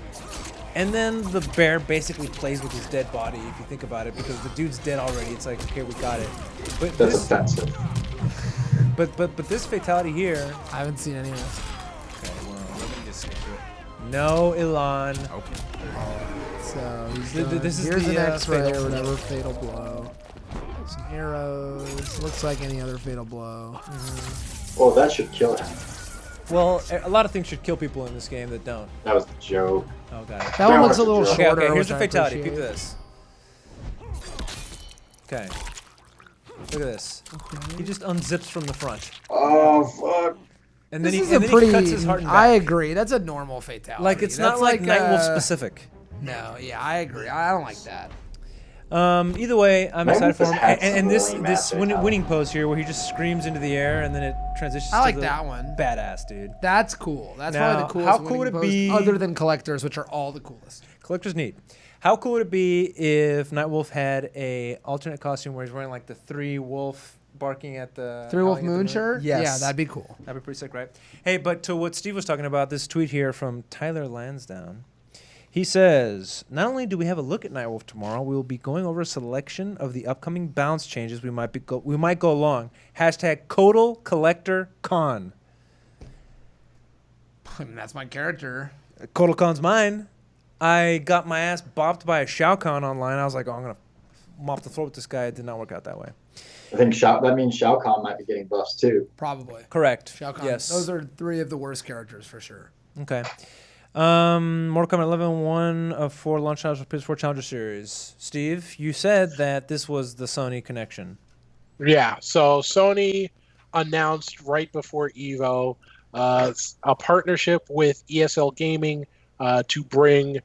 and then the bear basically plays with his dead body, if you think about it, because the dude's dead already. It's like, okay, we got it. But That's this, offensive. but this fatality here... I haven't seen any of this. Okay, well, let me just skip through it. No, Ilan. Okay. So he's This is here's the, an X-ray fatal or whatever, fatal blow. Some arrows. Looks like any other fatal blow. Well, that should kill him. Well, a lot of things should kill people in this game that don't. That was the joke. Oh, got it. That one looks a little Okay, shorter. Okay, here's the which I fatality. Peep appreciate. this. Okay. Look at this. He just unzips from the front. Oh, fuck. And then, This is he, and a then pretty. he cuts his heart in I back. agree. That's a normal fatality. Like, it's That's not like Nightwolf uh, specific. No, yeah, I agree. I don't like that. Either way, I'm Nightwolf excited for has him. had And some this lame ass fatalities. winning pose here where he just screams into the air and then it transitions I like to the that one. badass, dude. That's cool. That's Now, probably the coolest. how cool winning would it pose, be- other than collectors, which are all the coolest? Collector's neat. How cool would it be if Nightwolf had a alternate costume where he's wearing like the three wolf barking at the Three Wolf howling at the Moon shirt? Yes. Yeah, that'd be cool. That'd be pretty sick, right? Hey, but to what Steve was talking about, this tweet here from Tyler Lansdowne. He says, not only do we have a look at Nightwolf tomorrow, we will be going over a selection of the upcoming balance changes we might go along. Hashtag Codal Collector Con. I mean, that's my character. Codal Con's mine. I got my ass bopped by a Shao Kahn online. I was like, oh, I'm going to mop the floor with this guy. It did not work out that way. I think that means Shao Kahn might be getting buffs too. Probably. Correct. Shao Kahn. Yes. Those are three of the worst characters for sure. Okay. Mortal Kombat 11, one of 4 launch titles for PS4 Challenger Series. Steve, you said that this was the Sony connection. Yeah, so Sony announced right before Evo a partnership with ESL Gaming to bring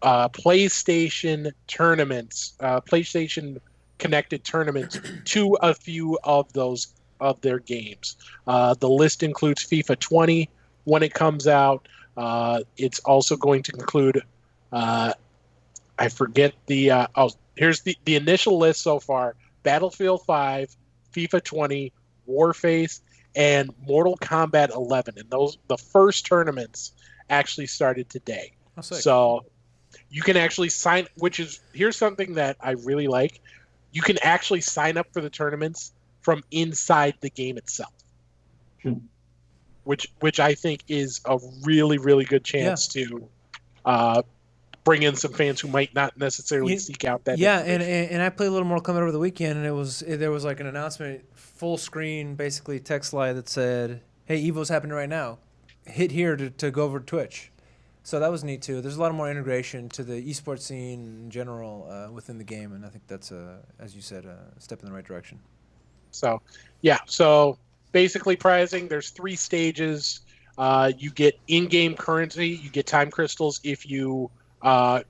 PlayStation tournaments, PlayStation connected tournaments to a few of their games. The list includes FIFA 20 when it comes out. It's also going to include, I forget the, here's the initial list so far: Battlefield 5, FIFA 20, Warface, and Mortal Kombat 11. And the first tournaments actually started today. Oh, sick. So you can actually sign, here's something that I really like. You can actually sign up for the tournaments from inside the game itself. Which I think is a really, really good chance to bring in some fans who might not necessarily seek out that. Yeah, and I played a little Mortal Kombat over the weekend, and there was like an announcement, full screen, basically text slide that said, "Hey, Evo's happening right now. Hit here to go over to Twitch." So that was neat too. There's a lot more integration to the esports scene in general within the game, and I think that's as you said, a step in the right direction. So, yeah. So basically, prizing. There's 3 stages. You get in-game currency. You get time crystals if you are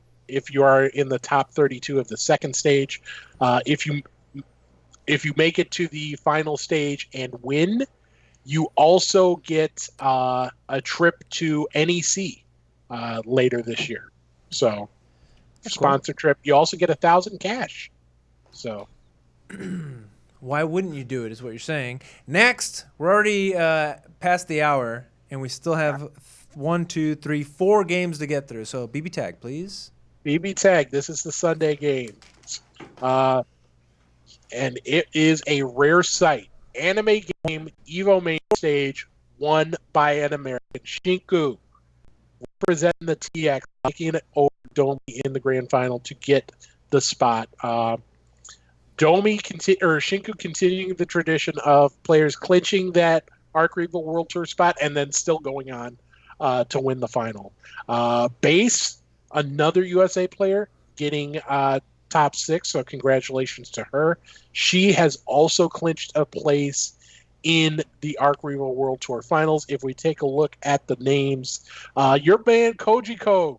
in the top 32 of the second stage. If you make it to the final stage and win, you also get a trip to NEC later this year. So, sponsor trip. You also get 1,000 cash. So. Why wouldn't you do it, is what you're saying. Next, we're already past the hour, and we still have 1, 2, 3, 4 games to get through. So, BB Tag, please. BB Tag, this is the Sunday game. And it is a rare sight. Anime game, Evo main stage, won by an American. Shinku representing the TX, making it over Domi in the grand final to get the spot. Shinku continuing the tradition of players clinching that Arc Regal World Tour spot and then still going on to win the final. Base, another USA player, getting top 6, so congratulations to her. She has also clinched a place in the Arc Regal World Tour finals. If we take a look at the names, your band Koji Koge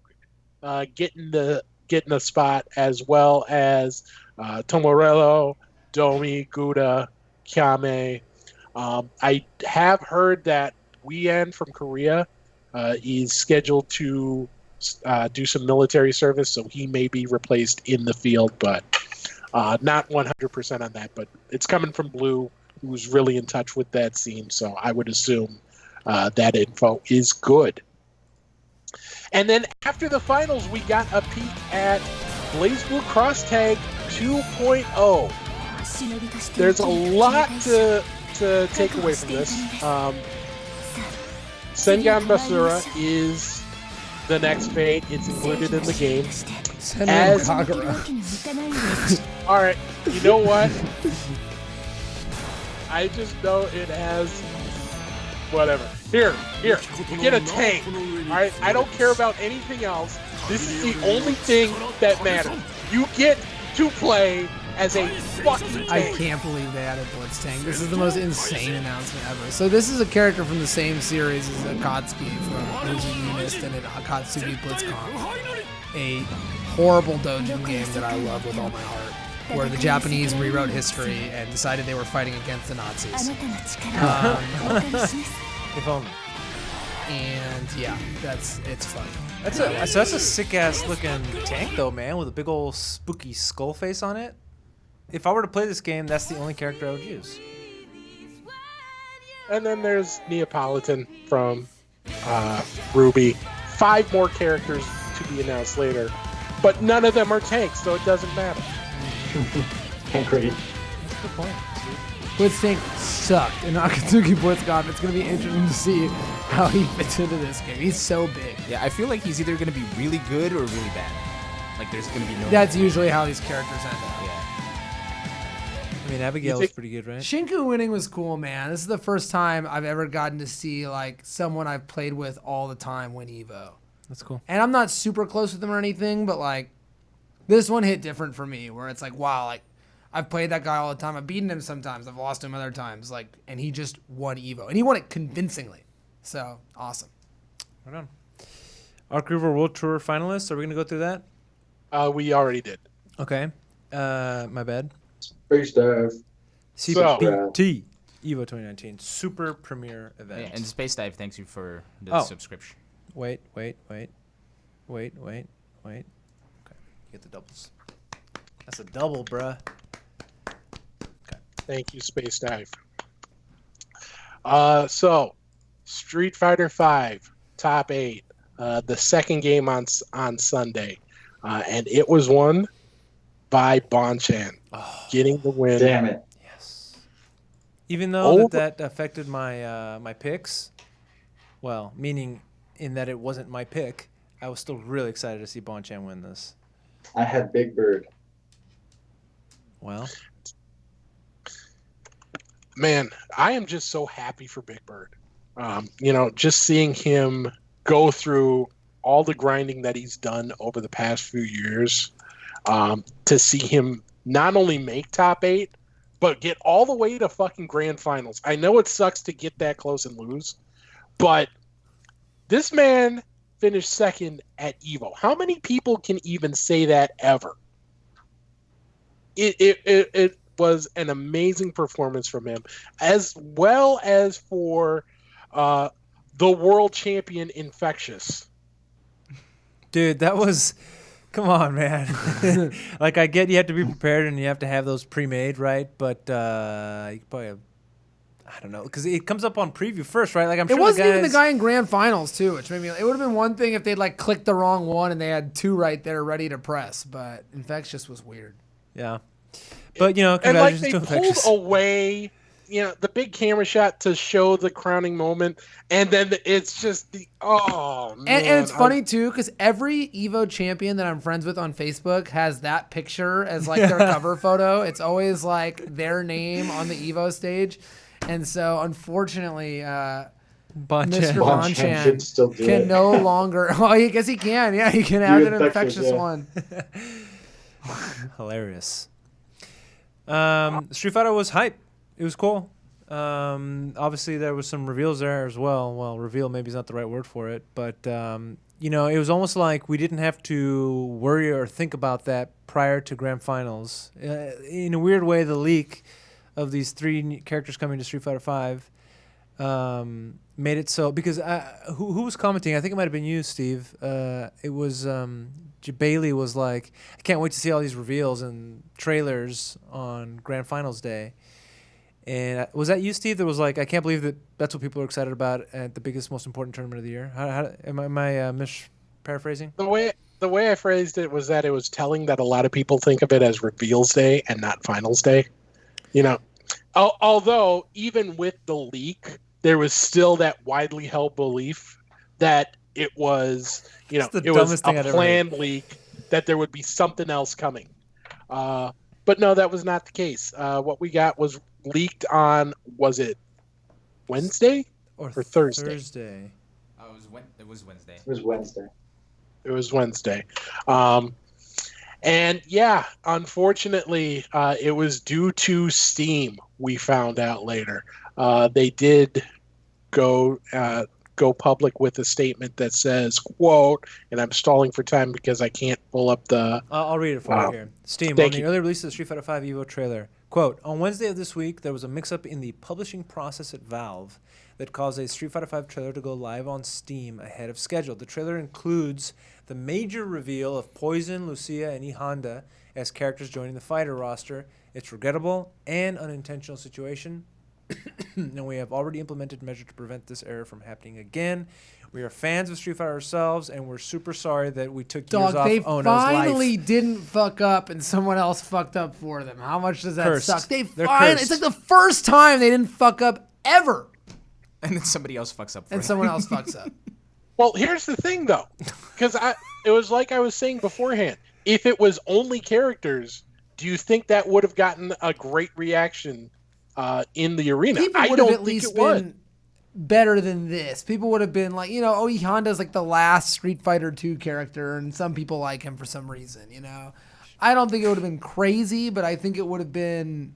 getting a spot, as well as Tomorello, Domi, Gouda, Kyame. I have heard that Wien from Korea is scheduled to do some military service, so he may be replaced in the field, but not 100% on that. But it's coming from Blue, who's really in touch with that scene, so I would assume that info is good. And then after the finals, we got a peek at BlazBlue Cross Tag 2.0. There's a lot to take away from this. Sengan Basura is the next fate. It's included in the game. Sengan Kagura. All right, you know what? I just know it has whatever. Here, you get a tank. All right, I don't care about anything else. This is the only thing that matters. You get to play as a fucking tank. I can't believe they added Blitz Tank. This is the most insane announcement ever. So this is a character from the same series as Akatsuki from Unist and Akatsuki Blitzcom. A horrible doujin game that I love with all my heart, where the Japanese rewrote history and decided they were fighting against the Nazis. If only. And yeah, it's fun. That's a sick ass looking tank though, man, with a big old spooky skull face on it. If I were to play this game, that's the only character I would use. And then there's Neapolitan from Ruby. 5 more characters to be announced later, but none of them are tanks, so it doesn't matter. Agreed. That's a good point. Blitz Tank sucked in Akatsuki Blitzcom. It's going to be interesting to see how he fits into this game. He's so big. Yeah, I feel like he's either going to be really good or really bad. Like, there's going to be no... That's usually how these characters end up. Yeah. I mean, Abigail was pretty good, right? Shinku winning was cool, man. This is the first time I've ever gotten to see like someone I've played with all the time win Evo. That's cool. And I'm not super close with him or anything, but like this one hit different for me, where it's like, wow, like I've played that guy all the time. I've beaten him sometimes. I've lost him other times. Like, and he just won Evo, and he won it convincingly. So awesome. Right on. Arc River World Tour finalists. Are we gonna go through that? We already did. Okay. My bad. Space dive. CPT Evo 2019 Super Premier Event. Yeah, and Space Dive, thanks you for the Oh. subscription. Wait. Okay. Get the doubles. That's a double, bruh. Thank you, Space Dive. So, Street Fighter V top 8, the second game on Sunday, and it was won by Bonchan, getting the win. Damn it. Yes. Even though Oh. that affected my my picks, well, meaning in that it wasn't my pick, I was still really excited to see Bonchan win this. I had Big Bird. Well, Man, I am just so happy for Big Bird. Just seeing him go through all the grinding that he's done over the past few years, to see him not only make top 8, but get all the way to fucking grand finals. I know it sucks to get that close and lose, but this man finished second at Evo. How many people can even say that ever? It was an amazing performance from him, as well as for the world champion Infectious. dude, that was. Come on, man. Like, I get you have to be prepared and you have to have those pre-made, right? But you could probably have, I don't know, because it comes up on preview first, right? Like, I'm sure It wasn't the even the guys- guy in grand finals too, which made me. It would have been one thing if they'd like clicked the wrong one and they had 2 right there ready to press, but Infectious was weird. Yeah. But, And like congratulations they to pulled Infectious. away, the big camera shot to show the crowning moment, and then it's just man. And it's funny too, because every Evo champion that I'm friends with on Facebook has that picture as like their cover photo. It's always like their name on the Evo stage. And so Bonchan. unfortunately, Mr. Bonchan should still Bonchan do can it. no longer. Oh, I guess he can. Yeah, he can add an Infectious, infectious yeah. one. Hilarious. Street Fighter was hype. It was cool. Obviously, there was some reveals there as well. Well, reveal maybe is not the right word for it, but it was almost like we didn't have to worry or think about that prior to grand finals. In a weird way, the leak of these 3 characters coming to Street Fighter V made it so, because who was commenting? I think it might have been you, Steve. It was Bailey was like, I can't wait to see all these reveals and trailers on grand finals day. And was that you, Steve? That was like, I can't believe that's what people are excited about at the biggest, most important tournament of the year. How am I paraphrasing? The way I phrased it was that it was telling that a lot of people think of it as reveals day and not finals day. Although even with the leak, there was still that widely held belief that it was, It's the it was dumbest thing I'd a ever planned leak, that there would be something else coming. But no, that was not the case. What we got was leaked on, was it Wednesday or Thursday? Thursday. Oh, it was Wednesday. It was Wednesday. It was Wednesday. And yeah, unfortunately, it was due to Steam, we found out later. They did go public with a statement that says, quote, and I'm stalling for time because I can't pull up the... I'll read it for you here. Steam, on thank the you. early release of the Street Fighter V Evo trailer, quote, on Wednesday of this week, there was a mix-up in the publishing process at Valve that caused a Street Fighter V trailer to go live on Steam ahead of schedule. The trailer includes the major reveal of Poison, Lucia, and E Honda as characters joining the fighter roster. It's regrettable and unintentional situation, and we have already implemented measures to prevent this error from happening again. We are fans of Street Fighter ourselves, and we're super sorry that we took years Dog, off they Ono's finally life. didn't fuck up and someone else fucked up for them. How much does that Cursed. suck? They're It's cursed. like the first time they didn't fuck up ever. And then somebody else fucks up for And it. someone else fucks up. Well, here's the thing, though, because it was like I was saying beforehand. If it was only characters, do you think that would have gotten a great reaction in the arena? People I would have don't at think least it would. been better than this. People would have been like, oh, Honda's like the last Street Fighter 2 character, and some people like him for some reason, I don't think it would have been crazy, but I think it would have been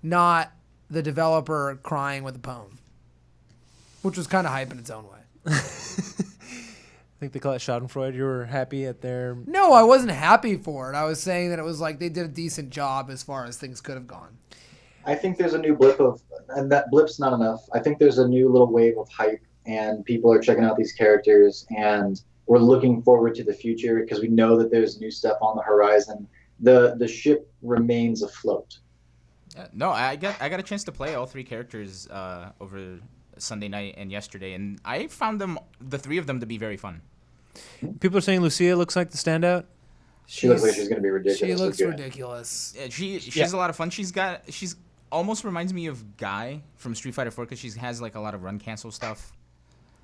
not the developer crying with a poem, which was kind of hype in its own way. I think they call it Schadenfreude. You were happy at their... No, I wasn't happy for it. I was saying that it was like they did a decent job as far as things could have gone. I think there's a new blip and that blip's not enough. I think there's a new little wave of hype, and people are checking out these characters, and we're looking forward to the future because we know that there's new stuff on the horizon. The ship remains afloat. No, I got a chance to play all 3 characters over Sunday night and yesterday, and I found the 3 of them to be very fun. People are saying Lucia looks like the standout. She looks like she's going to be ridiculous. She looks ridiculous. Yeah, she's a lot of fun. She's almost reminds me of Guy from Street Fighter 4 because she has like a lot of run cancel stuff.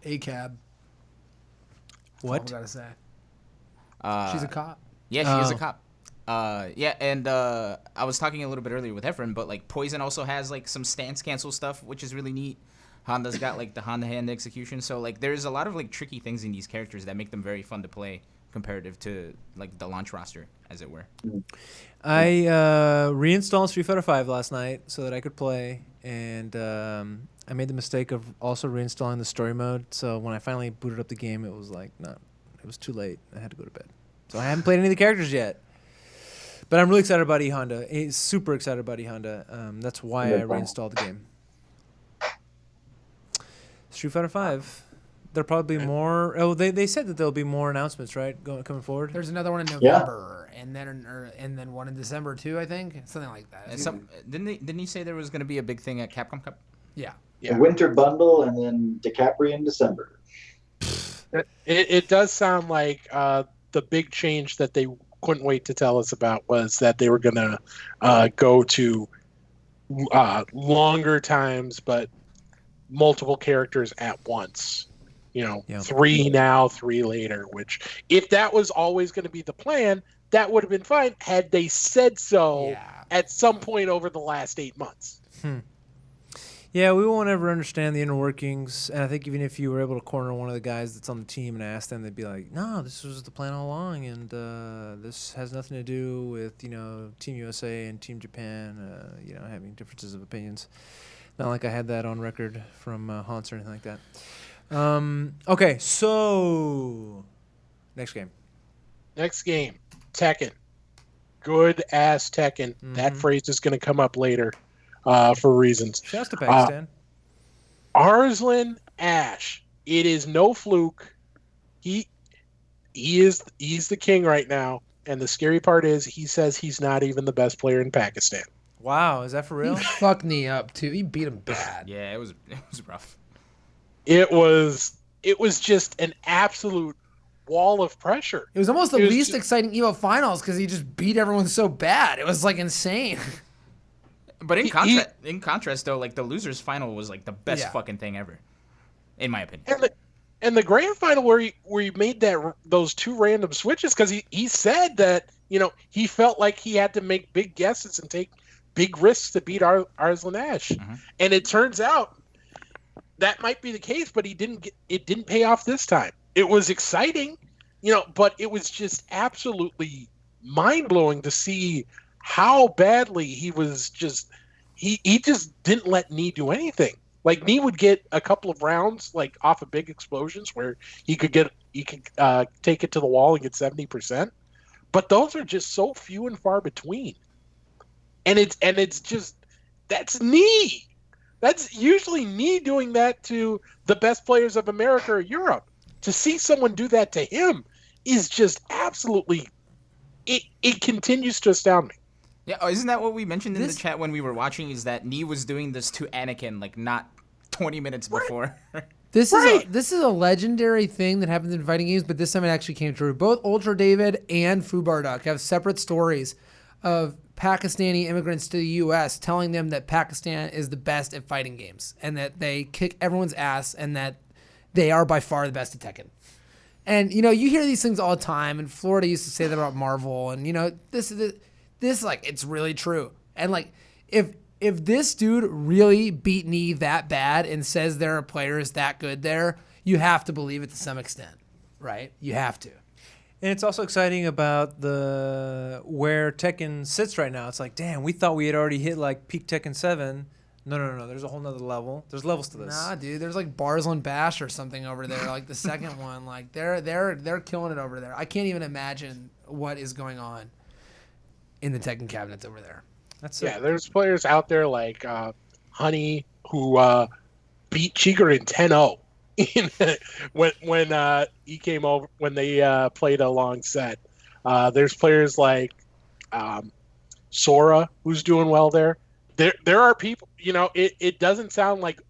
A-cab. What? That's all I gotta say. She's a cop. Yeah, she is a cop. And I was talking a little bit earlier with Efren, but like Poison also has like some stance cancel stuff, which is really neat. Honda's got like the Honda hand execution, so like there's a lot of like tricky things in these characters that make them very fun to play comparative to like the launch roster, as it were. I reinstalled Street Fighter 5 last night so that I could play, and I made the mistake of also reinstalling the story mode. So when I finally booted up the game, it was like it was too late. I had to go to bed. So I haven't played any of the characters yet. But I'm really excited about E Honda. Super excited about E Honda. That's why I reinstalled the game. Street Fighter 5. There'll probably be more. Oh, they said that there'll be more announcements, right? Coming forward. There's another one in November, and then one in December too. I think something like that. And didn't he say there was going to be a big thing at Capcom Cup? Yeah. A winter bundle and then DiCaprio in December. It does sound like the big change that they couldn't wait to tell us about was that they were going to go to longer times, but multiple characters at once. 3 now, 3 later, which if that was always going to be the plan, that would have been fine had they said so at some point over the last 8 months. Yeah, we won't ever understand the inner workings. And I think even if you were able to corner one of the guys that's on the team and ask them, they'd be like, no, this was the plan all along, and this has nothing to do with, Team USA and Team Japan, having differences of opinions. Not like I had that on record from Hans or anything like that. Okay, so next game. Tekken. Good ass Tekken. Mm-hmm. That phrase is going to come up later for reasons. Shouts to Pakistan. Arslan Ash. It is no fluke. He's the king right now, and the scary part is he says he's not even the best player in Pakistan. Wow, is that for real? He fucked me up too. He beat him bad. Yeah, it was rough. It was just an absolute wall of pressure. It was almost the least exciting EVO finals because he just beat everyone so bad. It was like insane. But in contrast, though, like the losers final was like the best fucking thing ever, in my opinion. And the grand final where he made those 2 random switches because he said that he felt like he had to make big guesses and take big risks to beat Arslan Ash, and it turns out that might be the case, but it didn't pay off this time. It was exciting, but it was just absolutely mind-blowing to see how badly he was he just didn't let Nee do anything. Like Nee would get a couple of rounds like off of big explosions where he could take it to the wall and get 70%, but those are just so few and far between. And it's just that's Nee. That's usually Nee doing that to the best players of America or Europe. To see someone do that to him is just absolutely it continues to astound me. Yeah, isn't that what we mentioned in the chat when we were watching? Is that Nee was doing this to Anakin like not 20 minutes before? This is a legendary thing that happens in fighting games, but this time it actually came true. Both Ultra David and Fubarduck have separate stories of Pakistani immigrants to the U.S. telling them that Pakistan is the best at fighting games and that they kick everyone's ass and that they are by far the best at Tekken. And, you hear these things all the time, and Florida used to say that about Marvel, and, this like, it's really true. And, like, if if this dude really beat Knee that bad and says there are players that good there, you have to believe it to some extent, right? You have to. And it's also exciting about where Tekken sits right now. It's like, damn, we thought we had already hit like peak Tekken 7. No. There's a whole nother level. There's levels to this. Nah, dude. There's like Barzlin Bash or something over there, like the second one. Like they're killing it over there. I can't even imagine what is going on in the Tekken cabinets over there. There's players out there like Honey who beat Chigger in 10-0 when he came over when they played a long set. There's players like Sora who's doing well there. There are people, it doesn't sound like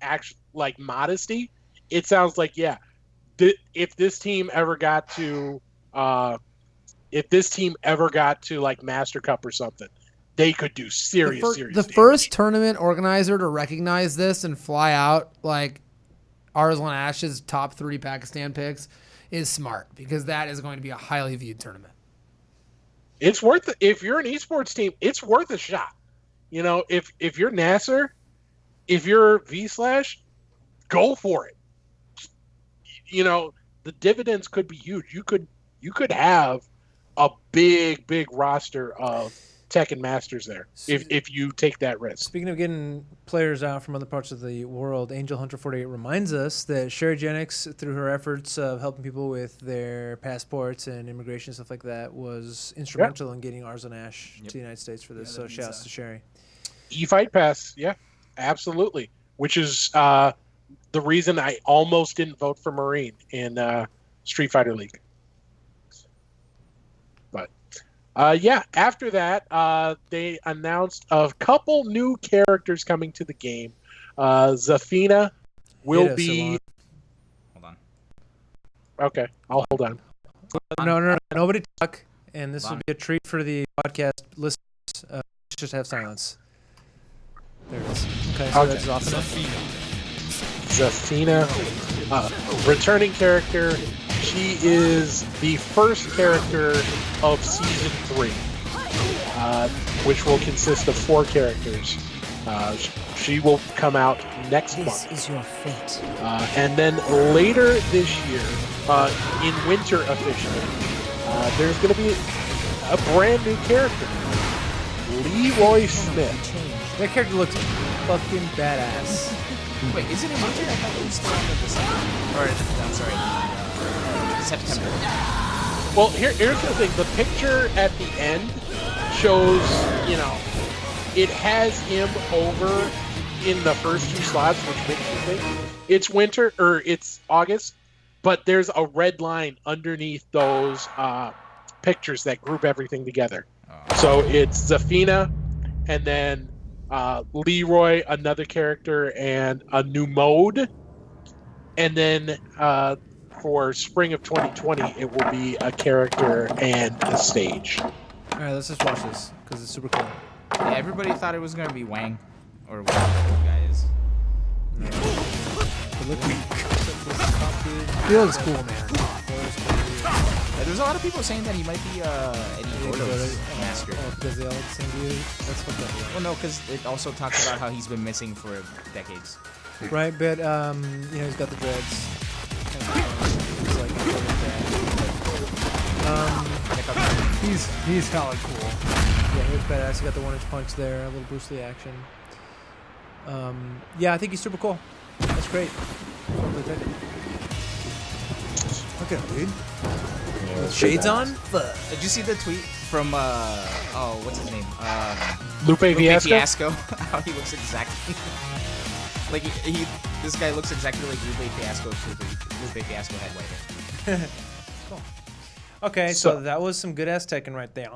like modesty. It sounds like, if this team ever got to like Master Cup or something, they could do serious The first tournament organizer to recognize this and fly out like Arslan Ash's top 3 Pakistan picks is smart, because that is going to be a highly viewed tournament. It's worth it. If you're an esports team, it's worth a shot. If you're Nasser, if you're V/, go for it. The dividends could be huge. You could have a big roster of Tekken Masters there if you take that risk. Speaking of getting players out from other parts of the world, Angel Hunter 48 reminds us that Sherry Jennings, through her efforts of helping people with their passports and immigration stuff like that, was instrumental in getting Arslan Ash to the United States for this. So shouts to Sherry. E-Fight Pass, yeah, absolutely. Which is the reason I almost didn't vote for Marine in Street Fighter League. But after that, they announced a couple new characters coming to the game. Zafina will be. Hold on. Okay, I'll hold on. No, nobody talk. And this will be a treat for the podcast listeners. Let's just have silence. There it is. Okay, so that's awesome. Zafina, returning character. She is the first character of Season 3, which will consist of 4 characters. She will come out next month. This is your fate. And then later this year, in winter officially, there's going to be a brand new character, Leroy Smith. That character looks fucking badass. Wait, is it in winter? I thought it was still in the December. Or, I'm sorry, September. Well, here's the thing. The picture at the end shows, it has him over in the first 2 slots, which makes you think it's winter or it's August. But there's a red line underneath those pictures that group everything together. So it's Zafina, and then Leroy, another character, and a new mode. And then for spring of 2020, it will be a character and a stage. All right, let's just watch this because it's super cool. Yeah, everybody thought it was going to be Wang, or whatever the guy is. No. He looks cool, man. There's a lot of people saying that he might be Eddie Gordo's master. Oh, because they all look the same to you? That's fucked up. Well, no, because it also talks about how he's been missing for decades. Right, but he's got the dreads. He's like He's hella cool. Yeah, he looks badass. He got the 1-inch punch there, a little Bruce Lee action. I think he's super cool. That's great. Look at him, dude. With shades on? Fuck. Did you see the tweet from what's his name? Lupe Fiasco. How he looks exactly like this guy looks exactly like Lupe Fiasco if Lupe Fiasco had white hair. Cool. Okay, so that was some good ass Tekken right there.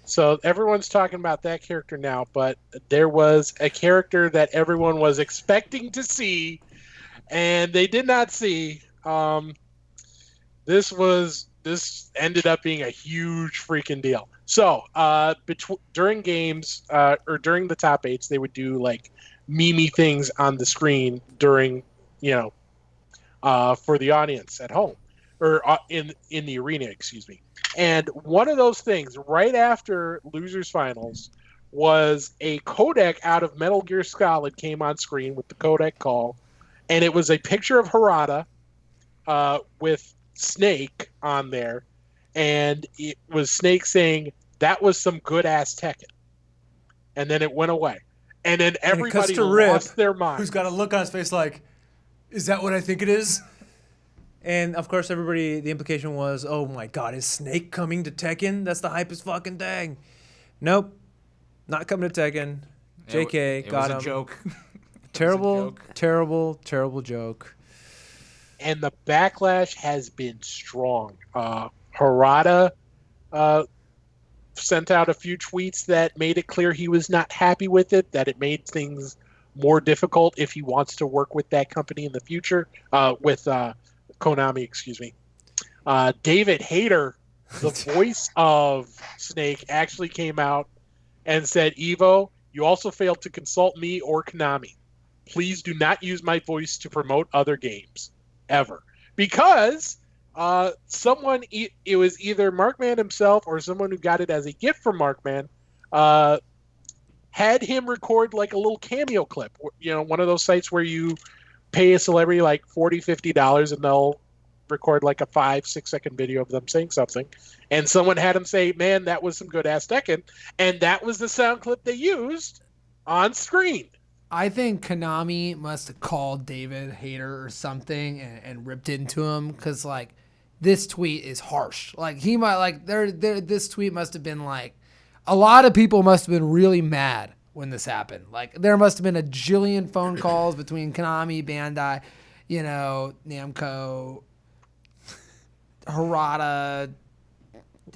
So everyone's talking about that character now, but there was a character that everyone was expecting to see, and they did not see. This ended up being a huge freaking deal. So during games or during the top 8s, they would do like meme things on the screen during for the audience at home or in the arena, excuse me. And one of those things, right after losers finals, was a codec out of Metal Gear Solid came on screen with the codec call, and it was a picture of Harada with Snake on there, and it was Snake saying, "That was some good ass Tekken," and then it went away, and then And it cuts everybody to Rip, lost their mind. who's got a look on his face like, is that what I think it is? And of course, everybody, the implication was, oh my God, is Snake coming to Tekken? That's the hypest fucking thing. Nope, not coming to Tekken. JK, It got was him. a joke. Terrible, joke. terrible, terrible joke. And the backlash has been strong. Harada sent out a few tweets that made it clear he was not happy with it, that it made things more difficult if he wants to work with that company in the future, with Konami, excuse me. David Hayter, the voice of Snake, actually came out and said, "Evo, you also failed to consult me or Konami. Please do not use my voice to promote other games, ever." Because someone, it was either Markman himself or someone who got it as a gift from Markman, had him record like a little cameo clip. You know, one of those sites where you pay a celebrity like $40-$50 and they'll record like a 5-6 second video of them saying something. And someone had him say, "Man, that was some good ass Tekken." And that was the sound clip they used on screen. I think Konami must have called David Hayter or something and ripped into him because like this tweet is harsh. Like he might like this tweet must have been like a lot of people must have been really mad when this happened. Like there must have been a jillion phone calls between Konami, Bandai, you know, Namco, Harada,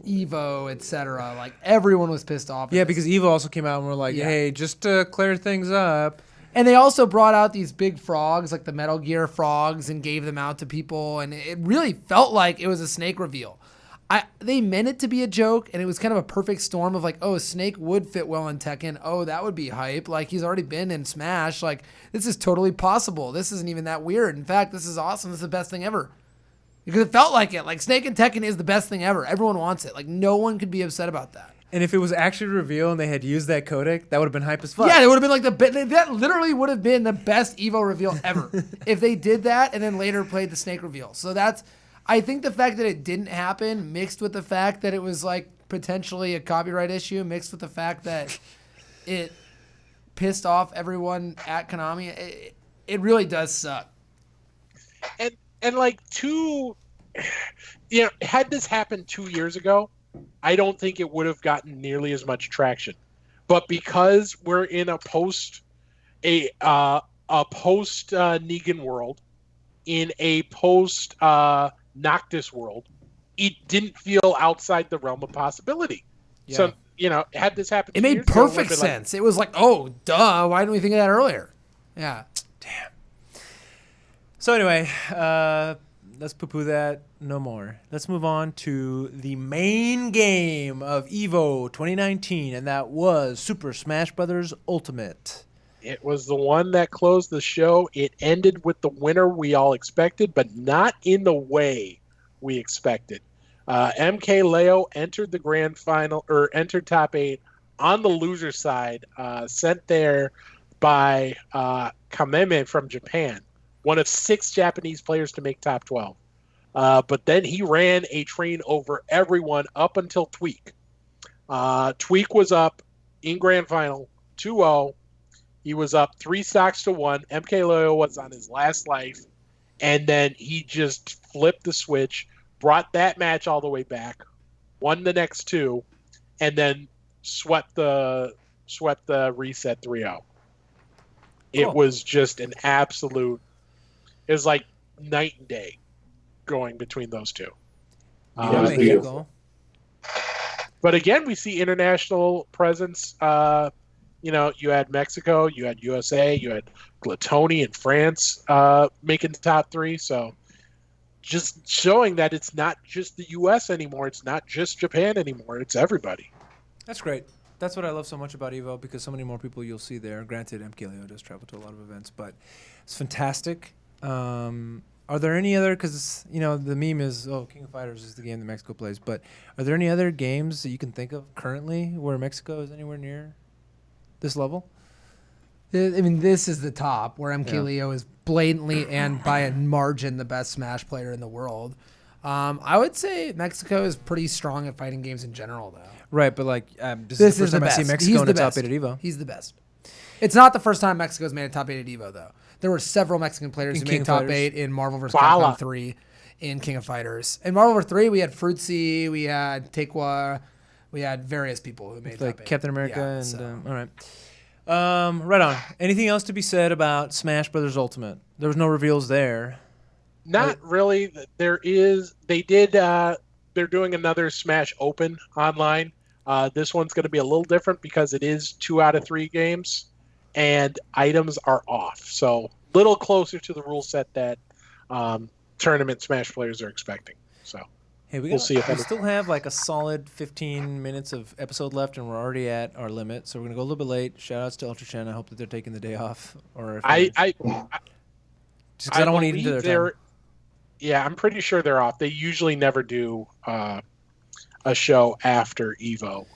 Evo, etc. Like everyone was pissed off. Yeah, because Evo also came out and were like, Yeah. hey, just to clear things up. And they also brought out these big frogs, like the Metal Gear frogs, and gave them out to people. And it really felt like it was a Snake reveal. They meant it to be a joke, and it was kind of a perfect storm of like, oh, Snake would fit well in Tekken. Oh, that would be hype. Like, he's already been in Smash. Like, this is totally possible. This isn't even that weird. In fact, this is awesome. This is the best thing ever. Because it felt like it. Like, Snake and Tekken is the best thing ever. Everyone wants it. Like, no one could be upset about that. And if it was actually revealed and they had used that codec, that would have been hype as fuck. Yeah, it would have been like that literally would have been the best Evo reveal ever if they did that and then later played the Snake reveal. So I think the fact that it didn't happen mixed with the fact that it was like potentially a copyright issue mixed with the fact that it pissed off everyone at Konami, it really does suck. And like had this happened 2 years ago, I don't think it would have gotten nearly as much traction. But because we're in a post Negan world, in a post Noctis world, it didn't feel outside the realm of possibility. Yeah. So, had this happened, it made perfect sense. It was like, oh, duh, why didn't we think of that earlier? Yeah. Damn. So anyway, let's poo-poo that no more. Let's move on to the main game of EVO 2019, and that was Super Smash Bros. Ultimate. It was the one that closed the show. It ended with the winner we all expected, but not in the way we expected. MK Leo entered the grand final, or entered top 8 on the loser side, sent there by Kameme from Japan, one of 6 Japanese players to make top 12. But then he ran a train over everyone up until Tweak. Tweak was up in grand final 2-0. He was up 3 stocks to 1. MK Leo was on his last life. And then he just flipped the switch, brought that match all the way back, won the next 2, and then swept the reset 3-0. It was just an absolute... It was like night and day going between those two. Beautiful. But again, we see international presence. You had Mexico, you had USA, you had Glatoni and France making the top 3. So just showing that it's not just the US anymore. It's not just Japan anymore. It's everybody. That's great. That's what I love so much about EVO, because so many more people you'll see there. Granted, MK Leo does travel to a lot of events, but it's fantastic. Are there any other, because the meme is, King of Fighters is the game that Mexico plays, but are there any other games that you can think of currently where Mexico is anywhere near this level? I mean, this is the top where MKLeo Yeah. is blatantly and by a margin the best Smash player in the world. I would say Mexico is pretty strong at fighting games in general, though. Right, but like this This is the is the first time I best. see Mexico He's in the the top best. 8 at Evo. He's the best. It's not the first time Mexico's made a top 8 at Evo, though. There were several Mexican players In who King made of top Fighters. 8 in Marvel vs. Voila. Capcom 3 in King of Fighters. In Marvel vs. 3, we had Fruitsy, we had Tequa, we had various people who made Like top 8. Captain America Yeah, and so. all right. Right on. Anything else to be said about Smash Brothers Ultimate? There was no reveals there. Not really. They're doing another Smash Open online. This one's going to be a little different because it is 2 out of 3 games, and items are off. So little closer to the rule set that tournament Smash players are expecting. So Hey, We'll see if we that- still have like a solid 15 minutes of episode left, and we're already at our limit, so we're gonna go a little bit late. Shout outs to Ultra Chen. I hope that they're taking the day off, or if I just 'cause I don't want to eat into believe their time. Yeah, I'm pretty sure they're off. They usually never do a show after Evo.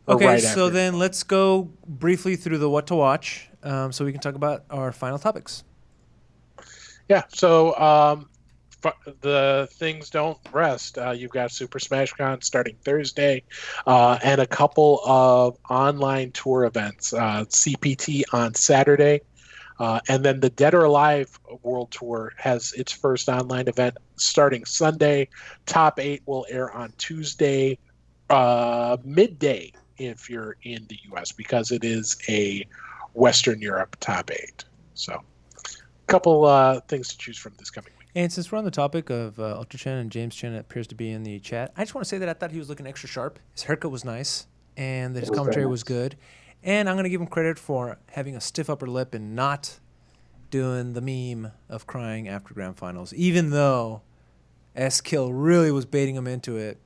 or Okay, right so after. then let's go briefly through the what to watch, so we can talk about our final topics. Yeah, so the things don't rest. You've got Super Smash Con starting Thursday, and a couple of online tour events. CPT on Saturday, and then the Dead or Alive World Tour has its first online event starting Sunday. Top 8 will air on Tuesday, midday if you're in the U.S. because it is a Western Europe top 8. So, couple things to choose from this coming week. And since we're on the topic of Ultra Chen and James Chen appears to be in the chat, I just want to say that I thought he was looking extra sharp. His haircut was nice, and that his It was very commentary nice. was good. And I'm going to give him credit for having a stiff upper lip and not doing the meme of crying after grand finals, even though S-Kill really was baiting him into it.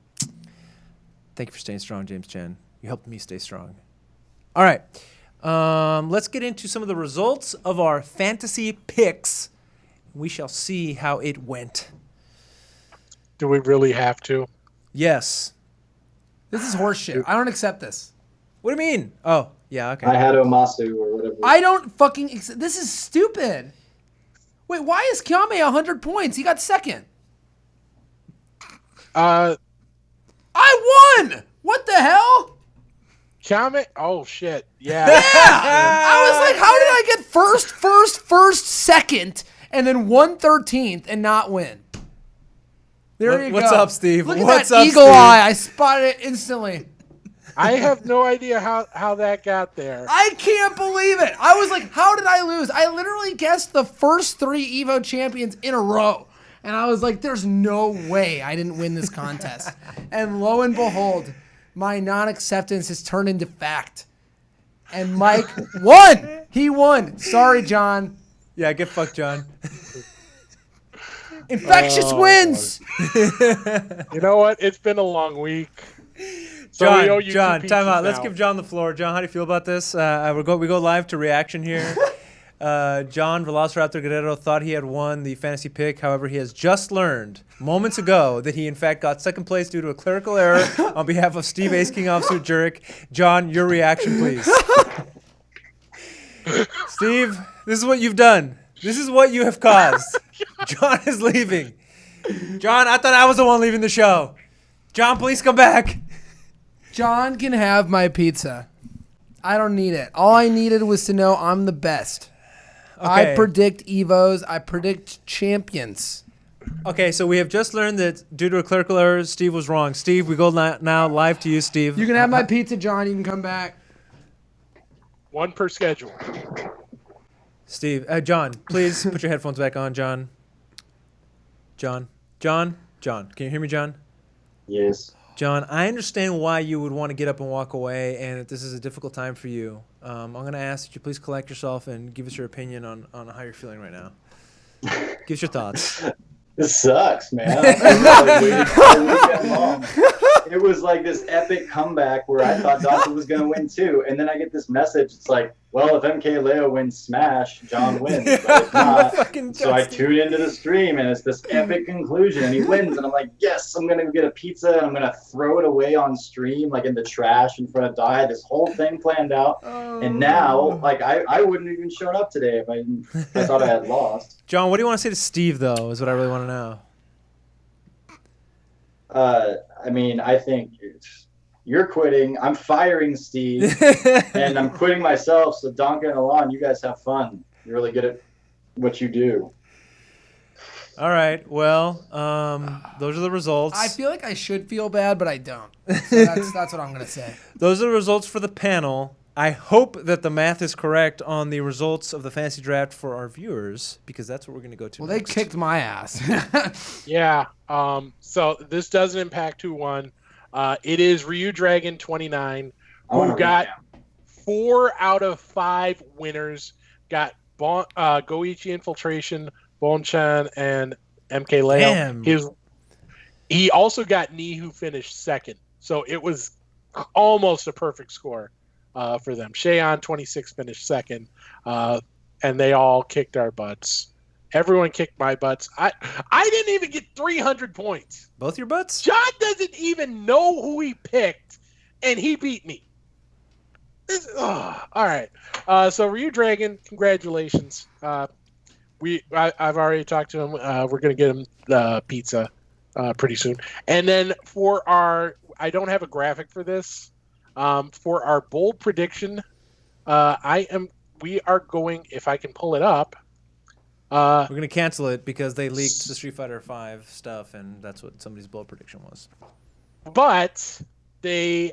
Thank you for staying strong, James Chen. You helped me stay strong. All right. Let's get into some of the results of our fantasy picks. We shall see how it went. Do we really have to? Yes. This is horseshit. I don't accept this. What do you mean? Oh, yeah, okay. I had Omasu or whatever. I don't fucking accept. This is stupid. Wait, why is Kyame 100 points? He got second. Uh, I won! What the hell? comment? Oh shit! Yeah. I was like, how did I get first, second, and then 113th and not win? There you go. What's up, Steve? Look What's at that up, eagle Steve? eye. I spotted it instantly. I have no idea how that got there. I can't believe it. I was like, how did I lose? I literally guessed the first 3 Evo champions in a row. And I was like, there's no way I didn't win this contest. And lo and behold, my non-acceptance has turned into fact. And Mike won. He won. Sorry, John. Yeah, get fucked, John. Infectious wins. You know what? It's been a long week. So we owe you John, two time pizzas out. Let's now. give John the floor. John, how do you feel about this? We go live to reaction here. John Velociraptor Guerrero thought he had won the fantasy pick. However, he has just learned moments ago that he in fact got second place due to a clerical error on behalf of Steve Ace King Offsuit Jurek. John, your reaction, please. Steve, this is what you've done. This is what you have caused. John is leaving. John, I thought I was the one leaving the show. John, please come back. John can have my pizza. I don't need it. All I needed was to know I'm the best. Okay. I predict Evos. I predict champions. Okay, so we have just learned that due to a clerical error, Steve was wrong. Steve, we go now live to you, Steve. You can have my pizza, John. You can come back. One per schedule. Steve, John, please put your headphones back on, John. John, can you hear me, John? Yes. John, I understand why you would want to get up and walk away, and that this is a difficult time for you. I'm going to ask that you please collect yourself and give us your opinion on how you're feeling right now. Give us your thoughts. This sucks, man. I really waited all weekend long. was like this epic comeback where I thought Dante was going to win too. And then I get this message. It's like, well, if MKLeo wins Smash, John wins. But if not, so I tune into the stream and it's this epic conclusion and he wins. And I'm like, yes, I'm going to get a pizza and I'm going to throw it away on stream, like in the trash in front of Di. I had this whole thing planned out. And now, like, I wouldn't have even shown up today if I thought I had lost. John, what do you want to say to Steve, though, is what I really want to know. I mean, I think you're quitting. I'm firing Steve, and I'm quitting myself. So Donka and Alon, you guys have fun. You're really good at what you do. All right. Well, those are the results. I feel like I should feel bad, but I don't. So that's what I'm gonna say. Those are the results for the panel. I hope that the math is correct on the results of the fantasy draft for our viewers, because that's what we're going to go to. Well, next. they kicked my ass. Yeah. So this doesn't impact who won. It is Ryu Dragon 29, who got 4 out of 5 winners. Got Goichi Infiltration, Bonchan, and MK Leo. Damn. He also got Ni, who finished second. So it was almost a perfect score for them. Sheon 26 finished second, and they all kicked our butts. Everyone kicked my butts. I didn't even get 300 points. Both your butts? John doesn't even know who he picked, and he beat me. All right. So Ryu Dragon, congratulations. I've already talked to him. We're gonna get him the pizza pretty soon. And then for I don't have a graphic for this. For our bold prediction, we are going, if I can pull it up. We're going to cancel it because they leaked the Street Fighter V stuff, and that's what somebody's bold prediction was. But they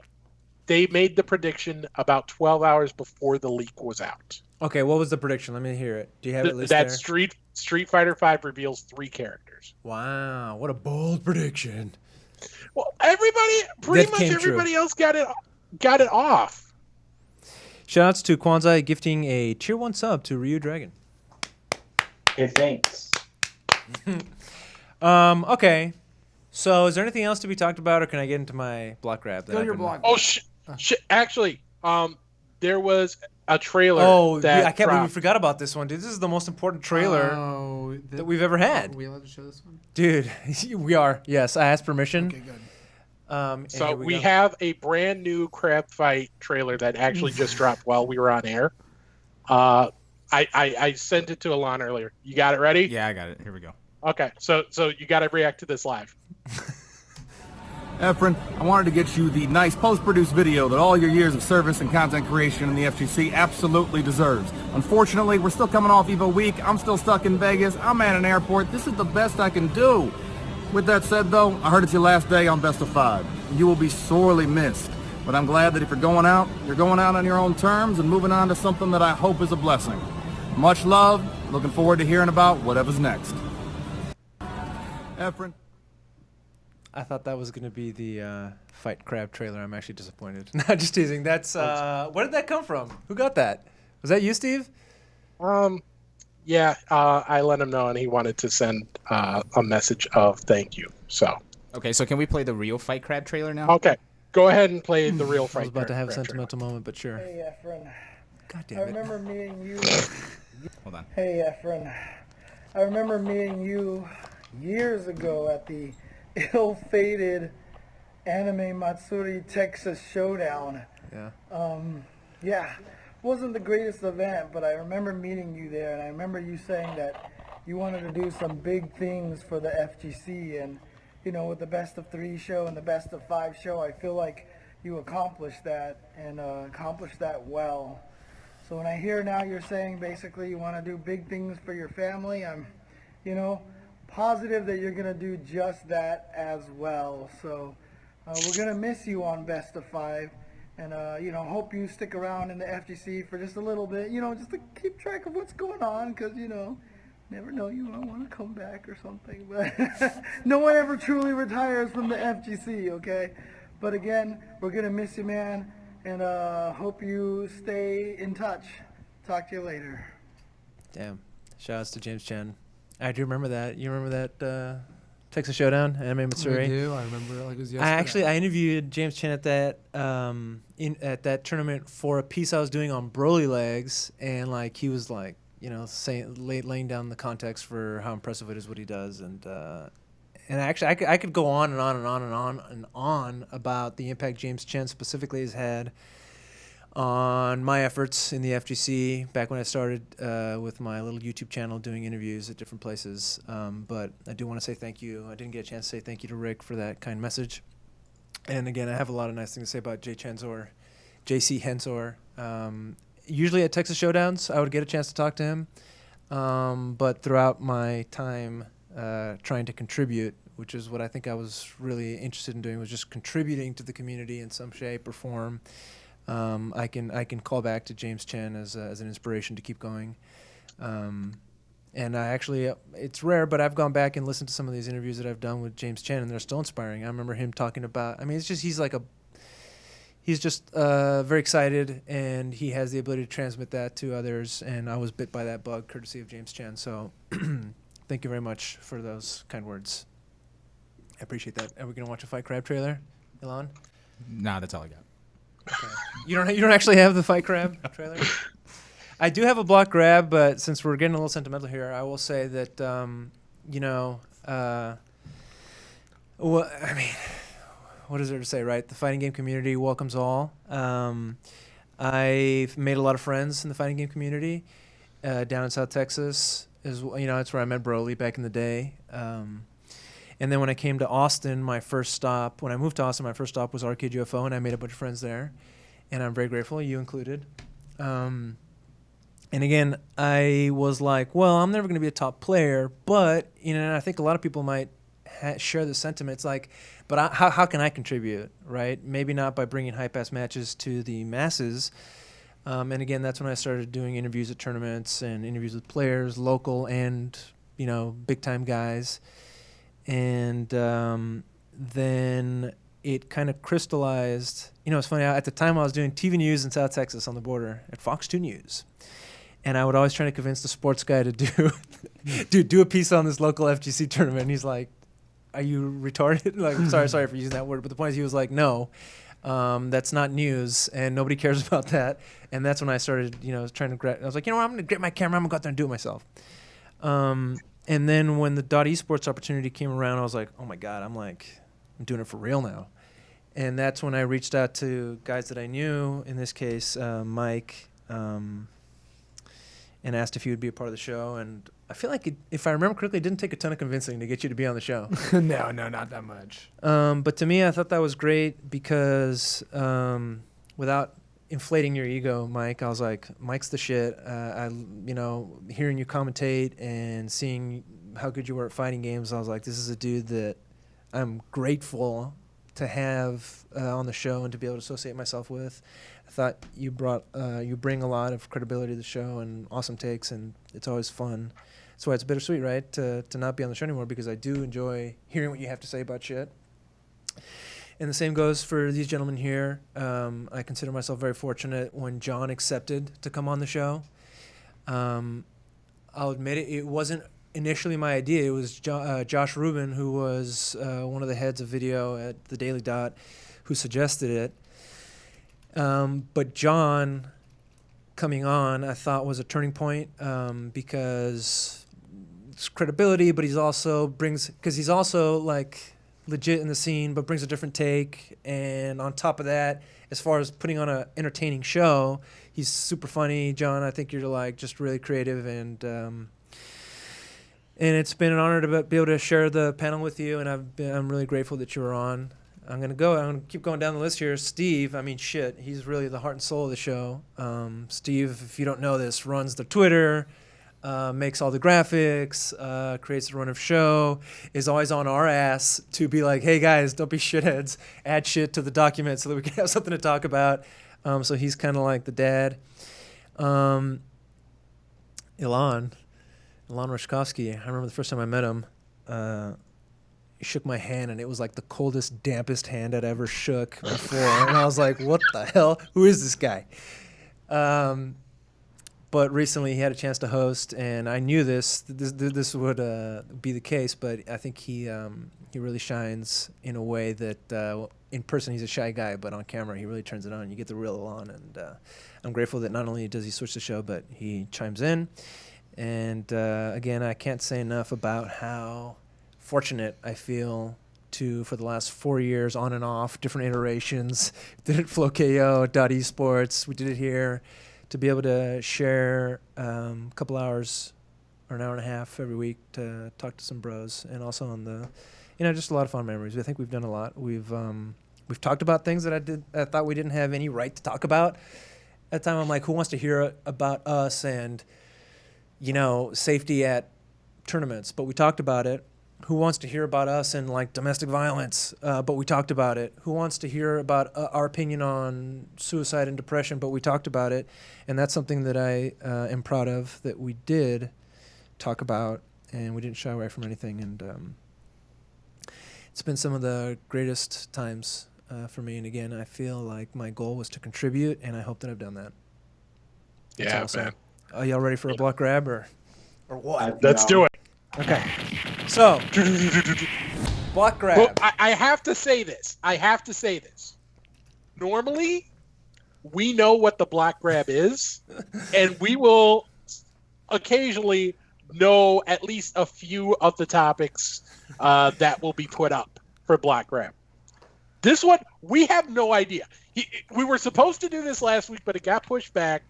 made the prediction about 12 hours before the leak was out. Okay, what was the prediction? Let me hear it. Do you have it listed that there? Street Fighter V reveals 3 characters. Wow, what a bold prediction. Well, pretty much everybody else got it off. Shoutouts to Kwanzaa gifting a tier 1 sub to Ryu Dragon. Hey, thanks. Okay. So is there anything else to be talked about, or can I get into my block grab? Go to your block. Oh, actually, there was a trailer. I can't believe we forgot about this one, dude. This is the most important trailer that we've ever had. Are we allowed to show this one? Dude, we are. Yes, I asked permission. Okay, good. So we have a brand new Crab Fight trailer that actually just dropped while we were on air. I sent it to Alon earlier. You got it ready? Yeah, I got it. Here we go. Okay, so you got to react to this live. Efren, I wanted to get you the nice post-produced video that all your years of service and content creation in the FGC absolutely deserves. Unfortunately, we're still coming off EVO week. I'm still stuck in Vegas. I'm at an airport. This is the best I can do. With that said, though, I heard it's your last day on Best of 5. You will be sorely missed. But I'm glad that if you're going out on your own terms and moving on to something that I hope is a blessing. Much love. Looking forward to hearing about whatever's next. Efren. I thought that was going to be the Fight Crab trailer. I'm actually disappointed. Not just teasing. That's where did that come from? Who got that? Was that you, Steve? Yeah, I let him know, and he wanted to send a message of thank you. So. Okay, so can we play the real Fight Crab trailer now? Okay, go ahead and play the real Fight I was about to have a Crab sentimental moment, but sure. Hey, Efren. God damn I it. remember meeting you. Hold on. Hey, Efren. I remember meeting you years ago at the ill-fated Anime Matsuri Texas Showdown. Yeah. Yeah, wasn't the greatest event, but I remember meeting you there, and I remember you saying that you wanted to do some big things for the FGC, and you know, with the Best of 3 show and the Best of 5 show, I feel like you accomplished that, and accomplished that well. So when I hear now you're saying basically you want to do big things for your family, I'm, you know, positive that you're going to do just that as well. So we're going to miss you on Best of 5. And, you know, hope you stick around in the FGC for just a little bit, you know, just to keep track of what's going on, because, you know, never know, you might want to come back or something. But no one ever truly retires from the FGC, okay? But again, we're going to miss you, man, and hope you stay in touch. Talk to you later. Damn. Shoutouts to James Chen. I do remember that. You remember that Texas Showdown, Anime We Matsuri. do. I remember it like it was I yesterday. I interviewed James Chen at that at that tournament for a piece I was doing on Broly legs, and like he was like laying down the context for how impressive it is what he does, and actually I could go on and on and on and on and on about the impact James Chen specifically has had on my efforts in the FGC back when I started with my little YouTube channel doing interviews at different places. But I do want to say thank you. I didn't get a chance to say thank you to Rick for that kind message. And again, I have a lot of nice things to say about JC Hensor. Usually at Texas Showdowns, I would get a chance to talk to him. But throughout my time trying to contribute, which is what I think I was really interested in doing, was just contributing to the community in some shape or form. I can call back to James Chen as an inspiration to keep going. And I actually, it's rare, but I've gone back and listened to some of these interviews that I've done with James Chen, and they're still inspiring. I remember him talking about, I mean, it's just, he's just very excited, and he has the ability to transmit that to others, and I was bit by that bug courtesy of James Chen. So thank you very much for those kind words. I appreciate that. Are we going to watch a Fight Crab trailer, Elon? Nah, that's all I got. Okay. You don't actually have the Fight Crab trailer? I do have a block grab, but since we're getting a little sentimental here, I will say that well, I mean, what is there to say, right? The fighting game community welcomes all. I've made a lot of friends in the fighting game community down in South Texas. That's where I met Broly back in the day. And then when I came to Austin, when I moved to Austin, my first stop was Arcade UFO, and I made a bunch of friends there. And I'm very grateful, you included. And again, I was like, well, I'm never going to be a top player, but, and I think a lot of people might share the sentiment. It's like, but how can I contribute, right? Maybe not by bringing hype-ass matches to the masses. And again, that's when I started doing interviews at tournaments and interviews with players, local and, big-time guys. And then it kind of crystallized. It's funny. At the time, I was doing TV news in South Texas on the border at Fox 2 News. And I would always try to convince the sports guy to do a piece on this local FGC tournament. And he's like, are you retarded? Like, sorry for using that word. But the point is he was like, no, that's not news. And nobody cares about that. And that's when I started, trying to I was like, I'm going to get my camera. I'm going to go out there and do it myself. And then when the .esports opportunity came around, I was like, oh, my God, I'm doing it for real now. And that's when I reached out to guys that I knew, in this case, Mike, and asked if he would be a part of the show. And I feel like, if I remember correctly, it didn't take a ton of convincing to get you to be on the show. No, not that much. But to me, I thought that was great because without inflating your ego, Mike, I was like, Mike's the shit. Hearing you commentate and seeing how good you were at fighting games, I was like, this is a dude that I'm grateful to have on the show and to be able to associate myself with. I thought you bring a lot of credibility to the show and awesome takes, and it's always fun. That's why it's bittersweet, right, to not be on the show anymore, because I do enjoy hearing what you have to say about shit. And the same goes for these gentlemen here. I consider myself very fortunate when John accepted to come on the show. I'll admit it wasn't initially my idea. It was Josh Rubin, who was one of the heads of video at the Daily Dot, who suggested it. But John coming on, I thought, was a turning point because it's credibility, but he's also like legit in the scene, but brings a different take. And on top of that, as far as putting on an entertaining show, he's super funny. John, I think you're just really creative, and it's been an honor to be able to share the panel with you, and I'm really grateful that you were on. I'm gonna keep going down the list here. Steve, he's really the heart and soul of the show. Steve, if you don't know this, runs the Twitter, makes all the graphics, creates the run of show, is always on our ass to be like, hey guys, don't be shitheads, add shit to the document so that we can have something to talk about. So he's kind of like the dad. Ilan Rashkovsky, I remember the first time I met him, he shook my hand, and it was like the coldest, dampest hand I'd ever shook before. And I was like, what the hell? Who is this guy? but recently he had a chance to host, and I knew this would be the case. But I think he really shines in a way that in person he's a shy guy, but on camera he really turns it on. You get the real Alon, and I'm grateful that not only does he switch the show, but he chimes in. And again, I can't say enough about how fortunate I feel for the last 4 years, on and off, different iterations. Did it Flow KO, .esports. We did it here. To be able to share a couple hours or an hour and a half every week to talk to some bros, and also on the, just a lot of fun memories. I think we've done a lot. We've talked about things that I thought we didn't have any right to talk about. At the time, I'm like, who wants to hear about us and, safety at tournaments? But we talked about it. Who wants to hear about us and like domestic violence? But we talked about it. Who wants to hear about our opinion on suicide and depression? But we talked about it, and that's something that I am proud of that we did talk about, and we didn't shy away from anything. And it's been some of the greatest times for me. And again, I feel like my goal was to contribute, and I hope that I've done that. Yeah, man. Are y'all ready for a block grab or what? Let's do it. Okay. So, block grab. Well, I have to say this. Normally, we know what the block grab is, and we will occasionally know at least a few of the topics that will be put up for block grab. This one, we have no idea. We were supposed to do this last week, but it got pushed back.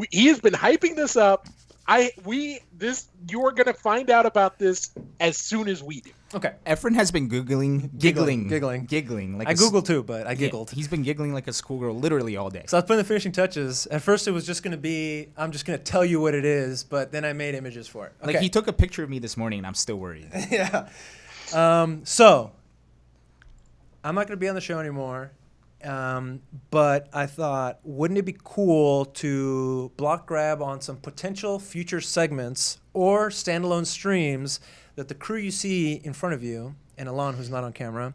He has been hyping this up. You are going to find out about this as soon as we do. Okay. Efren has been giggling. Like I Googled too, but I giggled. He's been giggling like a schoolgirl literally all day. So I was putting the finishing touches. At first, it was just going to be, I'm just going to tell you what it is, but then I made images for it. Okay. Like, he took a picture of me this morning, and I'm still worried. Yeah. So, I'm not going to be on the show anymore. But I thought, wouldn't it be cool to block grab on some potential future segments or standalone streams that the crew you see in front of you, and Alon, who's not on camera,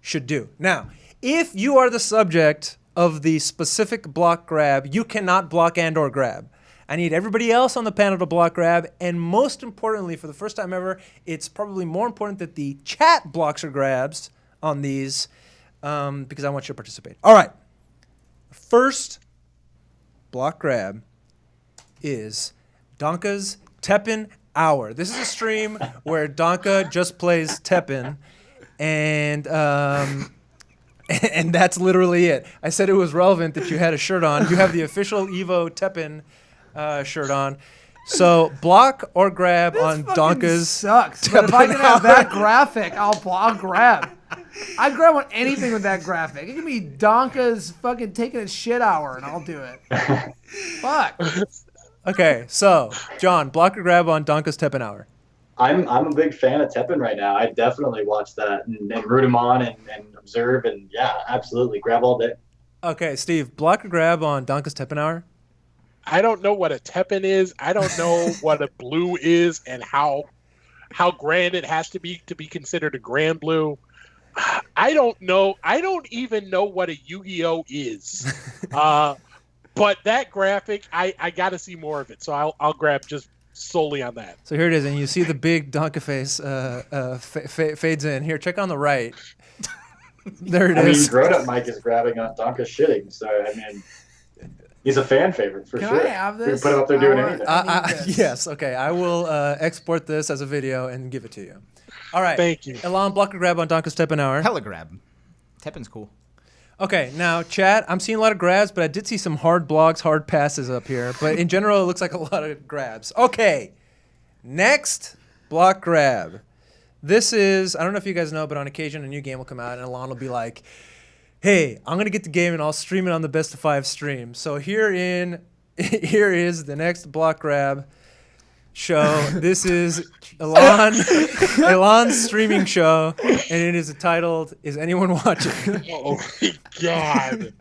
should do. Now, if you are the subject of the specific block grab, you cannot block and or grab. I need everybody else on the panel to block grab, and most importantly, for the first time ever, it's probably more important that the chat blocks or grabs on these, because I want you to participate. All right. First block grab is Donka's Teppen Hour. This is a stream where Donka just plays Teppen, and that's literally it. I said it was relevant that you had a shirt on. You have the official Evo Teppen shirt on. So block or grab on Donka's sucks. But if I can have that graphic, I'll grab. I grab on anything with that graphic. It can be Donka's fucking taking a shit hour, and I'll do it. Fuck. Okay, so John, block or grab on Donka's Teppen Hour. I'm a big fan of Teppen right now. I definitely watch that and root him on and observe, and yeah, absolutely grab all day. Okay, Steve, block or grab on Donka's Teppen Hour. I don't know what a Teppen is. I don't know what a blue is and how grand it has to be considered a grand blue. I don't know. I don't even know what a Yu-Gi-Oh is. But that graphic, I got to see more of it. So I'll grab just solely on that. So here it is, and you see the big Donka face fades in. Here, check on the right. There it is. I mean, grown-up Mike is grabbing on Donka shitting, so I mean, he's a fan favorite for Can sure. I have this? We put him up there doing anything. Yes, okay. I will export this as a video and give it to you. All right. Thank you. Elon, block or grab on Donka's Teppen Hour. Hella grab. Teppen's cool. Okay, now, chat, I'm seeing a lot of grabs, but I did see some hard blocks, hard passes up here. But in general, it looks like a lot of grabs. Okay, next block grab. This is, I don't know if you guys know, but on occasion a new game will come out and Elon will be like, hey, I'm going to get the game and I'll stream it on the Best of 5 stream. So here is the next block grab show. This is Elon's streaming show, and it is titled, Is Anyone Watching? Oh my God.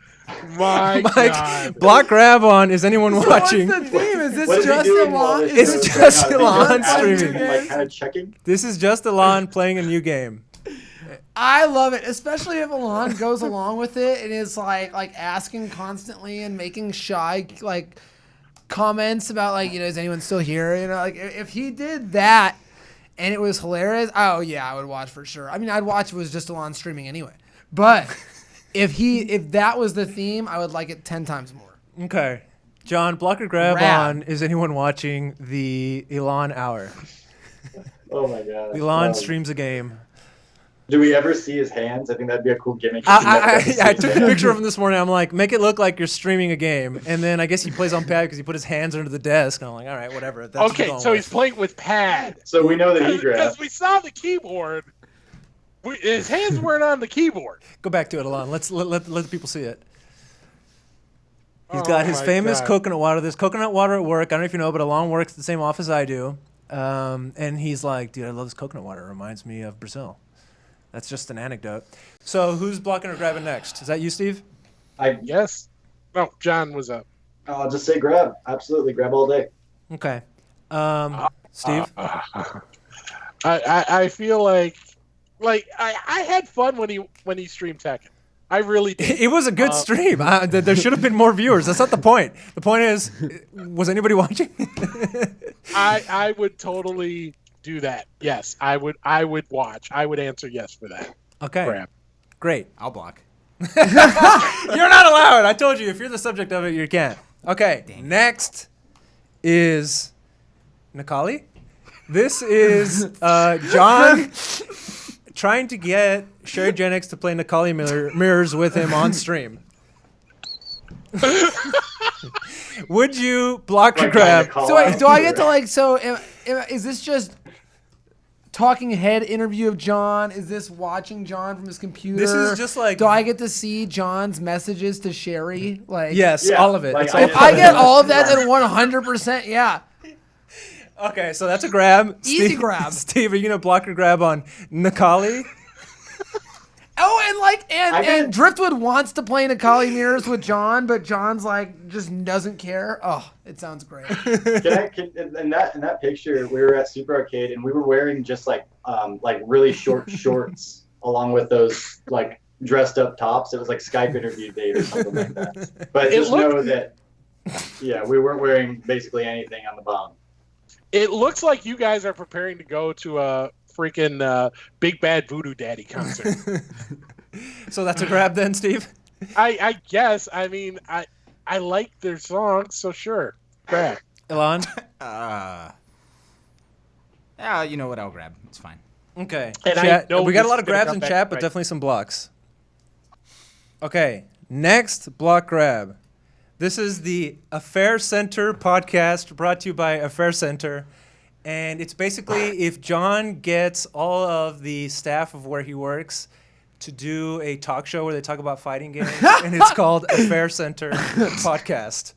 My Mike, God. block grab on Is Anyone Watching? What's the theme? Is What this is he just doing while Elon? this It's show's just going on? Elon Is he just streaming. like kind of checking? This is just Elon playing a new game. I love it, especially if Elon goes along with it and is like asking constantly and making shy comments about like, is anyone still here? Like if he did that and it was hilarious, oh yeah, I would watch for sure. I mean, I'd watch if it was just on streaming anyway. But if that was the theme, I would like it 10 times more. Okay. John, block or grab Rad. on Is Anyone Watching the Elon Hour? Oh my god. Elon streams a game. Do we ever see his hands? I think that'd be a cool gimmick. You never get to see I his took a hands. picture of him this morning. I'm like, make it look like you're streaming a game. And then I guess he plays on pad because he put his hands under the desk. And I'm like, all right, whatever. That's what Okay, we're going so with. he's playing with pad. So we know that he Because grabbed. we saw the keyboard. His hands weren't on the keyboard. Go back to it, Elon. Let the people see it. He's Oh got his my famous God. coconut water. There's coconut water at work. I don't know if you know, but Elon works at the same office I do. And he's like, dude, I love this coconut water. It reminds me of Brazil. That's just an anecdote. So who's blocking or grabbing next? Is that you, Steve? Yes. No, John was up. I'll just say grab. Absolutely, grab all day. Okay. Steve? I feel like I had fun when he streamed Tekken. I really did. It was a good stream. There should have been more viewers. That's not the point. The point is, was anybody watching? I would totally do that. Yes, I would watch. I would answer yes for that. Okay. Grab. Great. I'll block. You're not allowed. I told you, if you're the subject of it, you can't. Okay. Next is Nikali. This is John trying to get Sherry Jennings to play Nikali mirrors with him on stream. Would you block or Like grab? Nikali. So wait, do I get to like? So is this just talking head interview of John? Is this watching John from his computer? This is just like- Do I get to see John's messages to Sherry? Like, Yes, Yeah, all of it. like It's I all- If I get all of that, then 100%, yeah. Okay, so that's a grab. Easy grab. Steve, are you gonna block or grab on Nikali? Oh, and like, I and get- Driftwood wants to play Nikali mirrors with John, but John's like just doesn't care. Oh, it sounds great. In that picture, we were at Super Arcade and we were wearing just like really short shorts along with those like dressed up tops. It was like Skype interview date or something like that. But It just looked- know that, yeah, we weren't wearing basically anything on the bottom. It looks like you guys are preparing to go to a freaking Big Bad Voodoo Daddy concert. So that's a grab then, Steve? I guess. I mean, I like their songs, so sure. Grab. Elon? You know what? I'll grab. It's fine. Okay. And I Chat, know we got a this lot is of gonna grabs come in back chat, but right. definitely some blocks. Okay. Next block grab. This is the Affair Center podcast brought to you by Affair Center. And it's basically if John gets all of the staff of where he works to do a talk show where they talk about fighting games, and it's called Affair Center Podcast.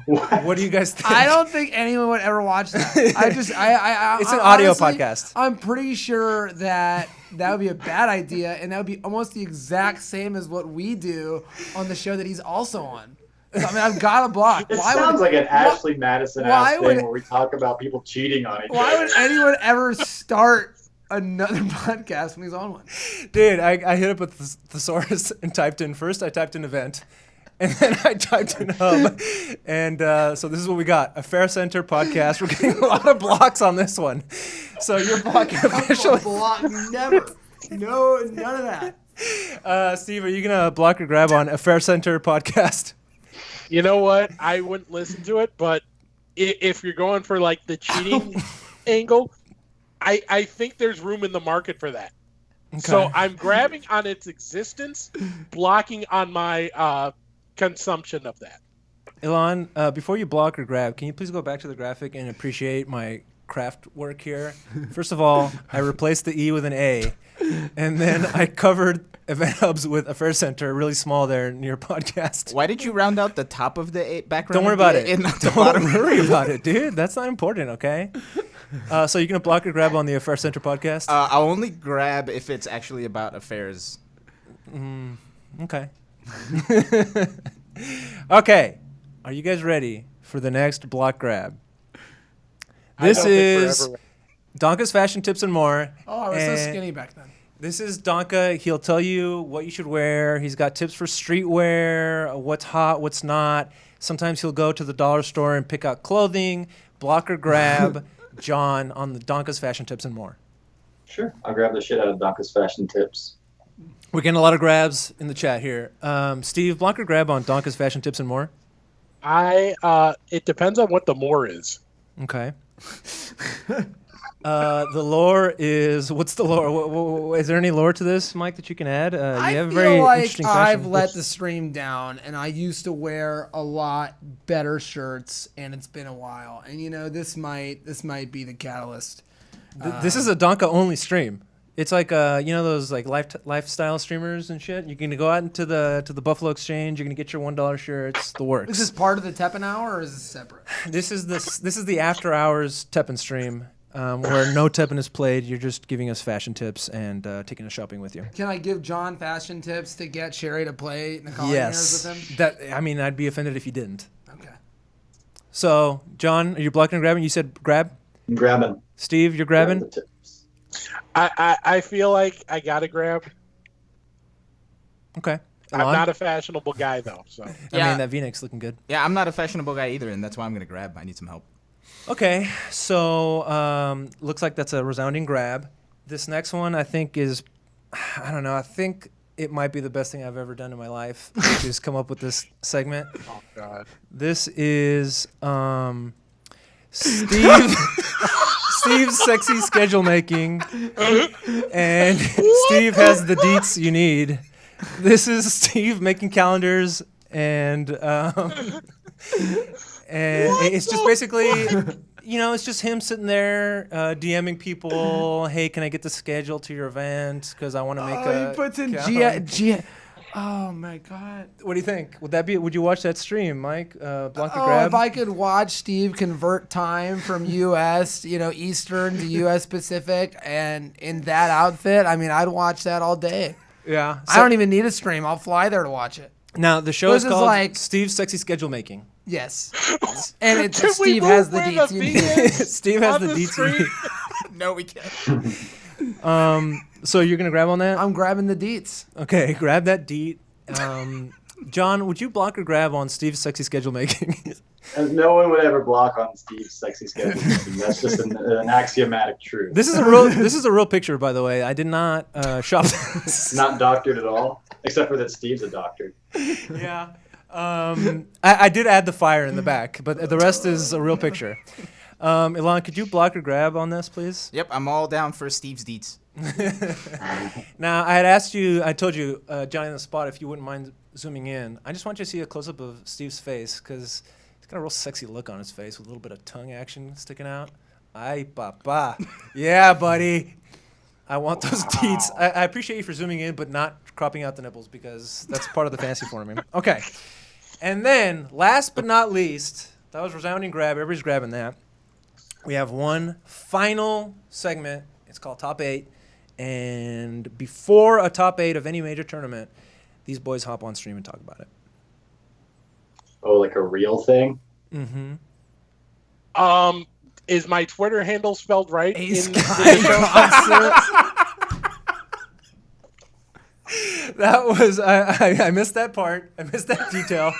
What do you guys think? I don't think anyone would ever watch that. It's an audio podcast. I'm pretty sure that would be a bad idea, and that would be almost the exact same as what we do on the show that he's also on. So, I mean, I've got a block. It sounds like an Ashley Madison why ass would- thing where we talk about people cheating on each Why other. would anyone ever start another podcast when he's on one? Dude, I hit up with the thesaurus and typed in first. I typed in event, and then I typed in hub, and so this is what we got: Affair Center podcast. We're getting a lot of blocks on this one, so you're blocking officially. Block, never. No, none of that. Steve, are you gonna block or grab on Affair Center podcast? You know what? I wouldn't listen to it, but if you're going for like the cheating angle, I think there's room in the market for that. So I'm grabbing on its existence, blocking on my consumption of that. Elon, before you block or grab, can you please go back to the graphic and appreciate my craft work here? First of all, I replaced the E with an A, and then I covered Event Hubs with Affair Center, really small there near podcast. Why did you round out the top of the background? Don't worry of the about A it. and not the Don't bottom? worry about it, dude. That's not important, okay? So you're going to block or grab on the Affair Center podcast? I'll only grab if it's actually about affairs. Okay. Okay. Are you guys ready for the next block grab? I This don't think we're is ever- Donka's Fashion Tips and More. Oh, I was so and skinny back then. This is Donka. He'll tell you what you should wear. He's got tips for streetwear, what's hot, what's not. Sometimes he'll go to the dollar store and pick out clothing. Block or grab John on the Donka's fashion tips and more. Sure, I'll grab the shit out of Donka's fashion tips. We're getting a lot of grabs in the chat here. Steve, block or grab on Donka's fashion tips and more? It depends on what the more is. Okay. The lore is, what's the lore? Is there any lore to this, Mike, that you can add? You I have feel very like interesting I've fashion. let the stream down, and I used to wear a lot better shirts, and it's been a while. And this might be the catalyst. This is a Donka only stream. It's like those like lifestyle streamers and shit. You're gonna go out into the Buffalo Exchange. You're gonna get your $1 shirts. The works. Is this part of the Teppen Hour, or is this separate? This is the after hours Teppen stream. Where no Teppen is played, you're just giving us fashion tips and taking us shopping with you. Can I give John fashion tips to get Sherry to play the calling Yes. with him? I'd be offended if you didn't. Okay. So, John, are you blocking and grabbing? You said grab? I'm grabbing. Steve, you're grabbing? Grab the tips. I feel like I gotta grab. Okay. I'm Elon? not a fashionable guy though, so I Yeah. mean, that V-neck's looking good. Yeah, I'm not a fashionable guy either, and that's why I'm gonna grab. I need some help. Okay, so looks like that's a resounding grab. This next one I think is, I don't know, I think it might be the best thing I've ever done in my life, which is come up with this segment. oh god. This is Steve, Steve's sexy schedule making, and Steve has the deets you need. This is Steve making calendars and it's just basically, it's just him sitting there DMing people. Hey, can I get the schedule to your event? Because I want to make a. He puts in calendar." Oh my God. What do you think? Would you watch that stream, Mike? Block the Oh, grab. if I could watch Steve convert time from U.S., Eastern to U.S. Pacific, and in that outfit, I mean, I'd watch that all day. Yeah. I don't even need a stream. I'll fly there to watch it. Now the show This is is called like- Steve's Sexy Schedule Making. Yes. And it's Can we Steve move has the where deets the you V need. is Steve has on the the deets. you screen? need. No, we can't. So you're gonna grab on that? I'm grabbing the deets. Okay, grab that deet. John, would you block or grab on Steve's Sexy Schedule Making? And no one would ever block on Steve's sexy schedule. That's just an axiomatic truth. This is a real picture, by the way. I did not shop this. Not doctored at all, except for that Steve's a doctor. Yeah. I did add the fire in the back, but the rest is a real picture. Elon, could you block or grab on this, please? Yep, I'm all down for Steve's deets. Now, I told you, Johnny on the spot, if you wouldn't mind zooming in. I just want you to see a close-up of Steve's face, because he's got a real sexy look on his face with a little bit of tongue action sticking out. Ay, papa. Yeah, buddy. I want those deets. I appreciate you for zooming in, but not cropping out the nipples, because that's part of the fantasy for me. Okay. And then, last but not least, that was resounding grab. Everybody's grabbing that. We have one final segment. It's called Top 8. And before a top 8 of any major tournament, these boys hop on stream and talk about it. Oh, like a real thing? Mm-hmm. Is my Twitter handle spelled right? Ace in That was I missed that part. I missed that detail.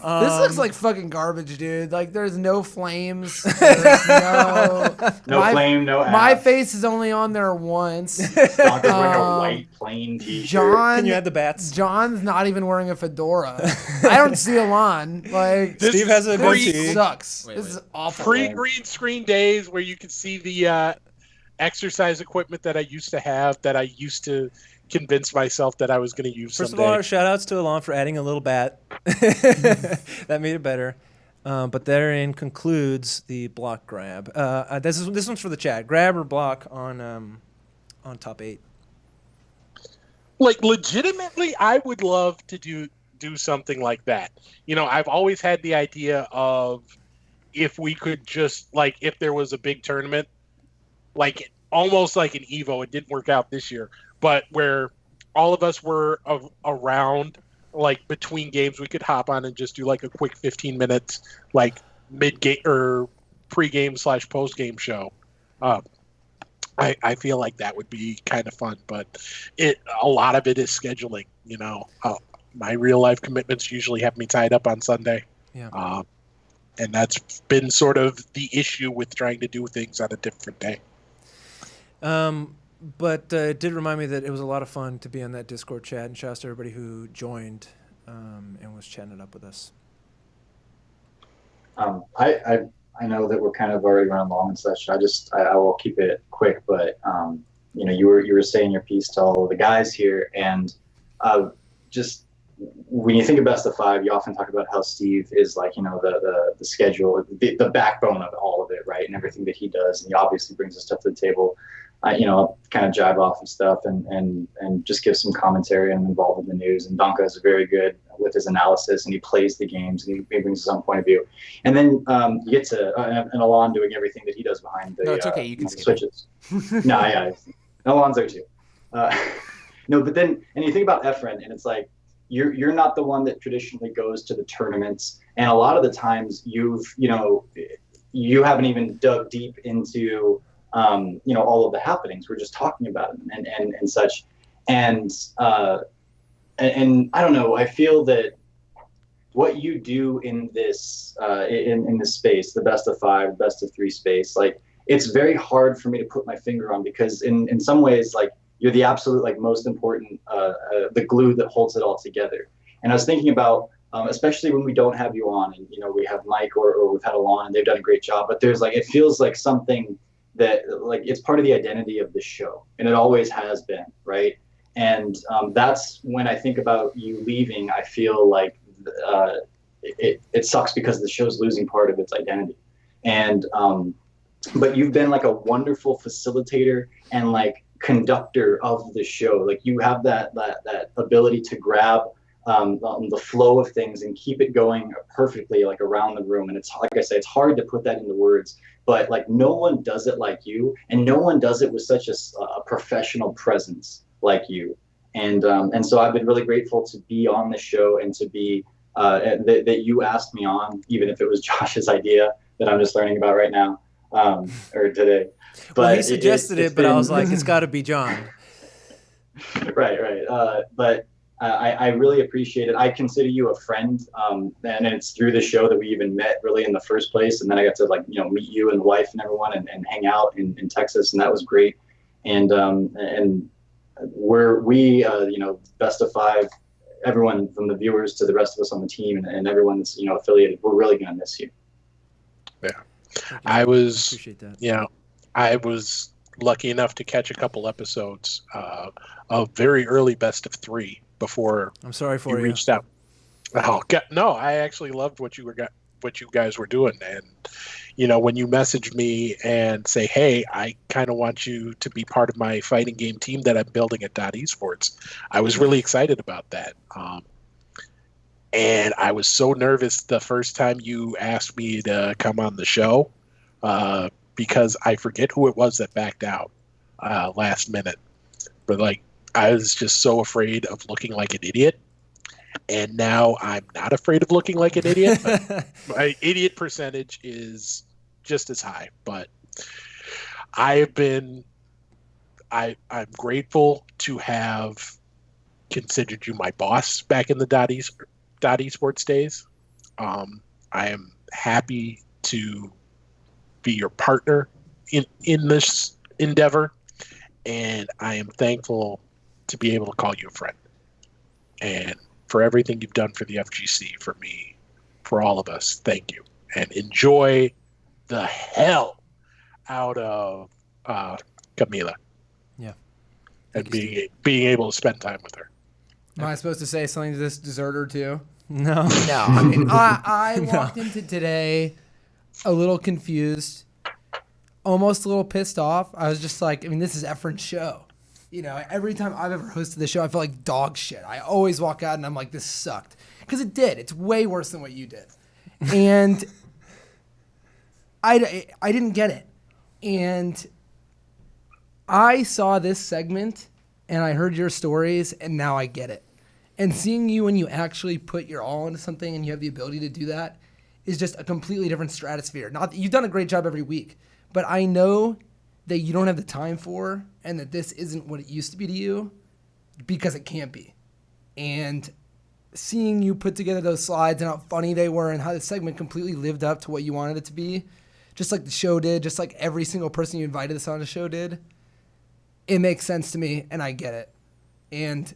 This looks like fucking garbage, dude. Like, there's no flames. There's No flame, no ass. My face is only on there once. Donka's wearing a white plain t-shirt. John, Can you add the bats? John's not even wearing a fedora. I don't see a lawn. Like, This Steve has a is goatee. this sucks. Wait, This wait. is awful. pre-green screen days where you could see the exercise equipment that I used to have, that I used to convince myself that I was going to use First someday. of all, shout outs to Elon for adding a little bat. That made it better. But therein concludes the block grab. This one's for the chat. Grab or block on top 8. Like, legitimately, I would love to do something like that. I've always had the idea of, if we could just, like, if there was a big tournament, like almost like an Evo. It didn't work out this year, but where all of us were around, like between games, we could hop on and just do like a quick 15 minutes, like mid-game or pre-game / post-game show. I feel like that would be kind of fun, but a lot of it is scheduling. My real life commitments usually have me tied up on Sunday. Yeah. And that's been sort of the issue with trying to do things on a different day. But it did remind me that it was a lot of fun to be on that Discord chat, and shout out to everybody who joined and was chatting it up with us. I know that we're kind of already running long and such. I will keep it quick, but you were saying your piece to all of the guys here, and just when you think of best of five, you often talk about how Steve is like, the schedule, the backbone of all of it, right? And everything that he does. And he obviously brings his stuff to the table, kind of jive off of stuff and just give some commentary and involved in the news. And Donka is very good with his analysis, and he plays the games and he brings his own point of view. And then you get to, and Alon doing everything that he does behind the, No, it's okay. You can skip switches. No, yeah. Alon's there too. No, but then, and you think about Efren, and it's like, you're not the one that traditionally goes to the tournaments, and a lot of the times you haven't even dug deep into all of the happenings. We're just talking about them and such, and I don't know. I feel that what you do in this in this space, the best of five, best of three space, like it's very hard for me to put my finger on, because in some ways, like, you're the absolute, like, most important, the glue that holds it all together. And I was thinking about, especially when we don't have you on, and we have Mike or we've had Alon, and they've done a great job. But there's like, it feels like something that, like, it's part of the identity of the show, and it always has been, right? And that's when I think about you leaving. I feel like it sucks because the show's losing part of its identity. And but you've been like a wonderful facilitator and like conductor of the show. Like, you have that ability to grab the flow of things and keep it going perfectly, like, around the room. And it's, like I say, it's hard to put that into words, but like, no one does it like you, and no one does it with such a professional presence like you. And so I've been really grateful to be on the show, and to be that you asked me on, even if it was Josh's idea that I'm just learning about right now, or today. But well, he suggested it, but I was like, it's got to be John. Right. But I really appreciate it. I consider you a friend, and it's through the show that we even met, really, in the first place. And then I got to, like, meet you and the wife and everyone, and hang out in Texas, and that was great. And we best of five, everyone from the viewers to the rest of us on the team, and everyone that's affiliated, we're really gonna miss you. Yeah, I appreciate that. I was lucky enough to catch a couple episodes of very early best of three before. I'm sorry for you. Reached out. Oh God, no! I actually loved what you guys were doing, and when you messaged me and say, "Hey, I kind of want you to be part of my fighting game team that I'm building at .esports," I was really excited about that. And I was so nervous the first time you asked me to come on the show. Because I forget who it was that backed out last minute. But, like, I was just so afraid of looking like an idiot. And now I'm not afraid of looking like an idiot. But my idiot percentage is just as high. But I'm grateful to have considered you my boss back in the .esports days. I am happy to be your partner in this endeavor, and I am thankful to be able to call you a friend, and for everything you've done for the FGC, for me, for all of us. Thank you, and enjoy the hell out of Camila. Yeah, and being able to spend time with her. Am I supposed to say something to this deserter too? No. I mean, I walked into today a little confused, almost a little pissed off. I was just like, this is Efren's show. Every time I've ever hosted the show, I feel like dog shit. I always walk out and I'm like, this sucked. Because it did. It's way worse than what you did. And I didn't get it. And I saw this segment and I heard your stories, and now I get it. And seeing you when you actually put your all into something and you have the ability to do that is just a completely different stratosphere. Not that you've done a great job every week, but I know that you don't have the time for and that this isn't what it used to be to you because it can't be. And seeing you put together those slides and how funny they were and how the segment completely lived up to what you wanted it to be, just like the show did, just like every single person you invited us on the show did, it makes sense to me and I get it. And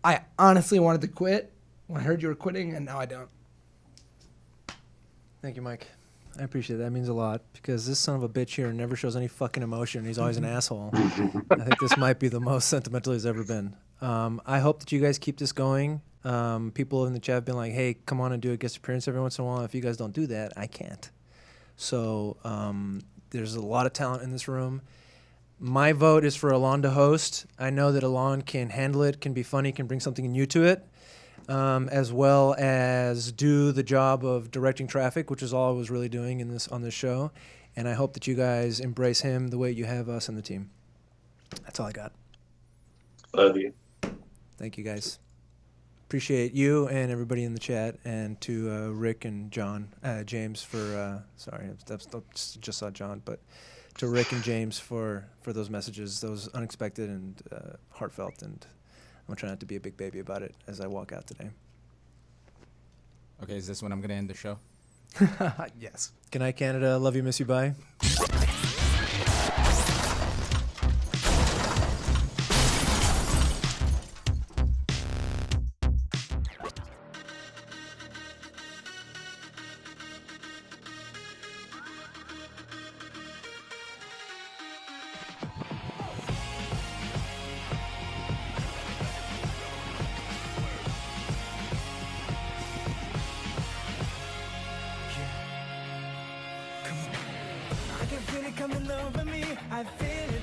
I honestly wanted to quit when I heard you were quitting, and now I don't. Thank you, Mike. I appreciate that. That means a lot because this son of a bitch here never shows any fucking emotion. He's always an asshole. I think this might be the most sentimental he's ever been. I hope that you guys keep this going. People in the chat have been like, hey, come on and do a guest appearance every once in a while. If you guys don't do that, I can't. So there's a lot of talent in this room. My vote is for Alon to host. I know that Alon can handle it, can be funny, can bring something new to it, as well as do the job of directing traffic, which is all I was really doing on this show. And I hope that you guys embrace him the way you have us and the team. That's all I got. Love you. Thank you, guys. Appreciate you and everybody in the chat, and to Rick and James for sorry, just saw John, but to Rick and James for those messages, those unexpected and heartfelt, and I'm trying not to be a big baby about it as I walk out today. Okay, is this when I'm gonna end the show? Yes. Good night, Canada. Love you, miss you, bye. I can feel it coming over me. I feel it.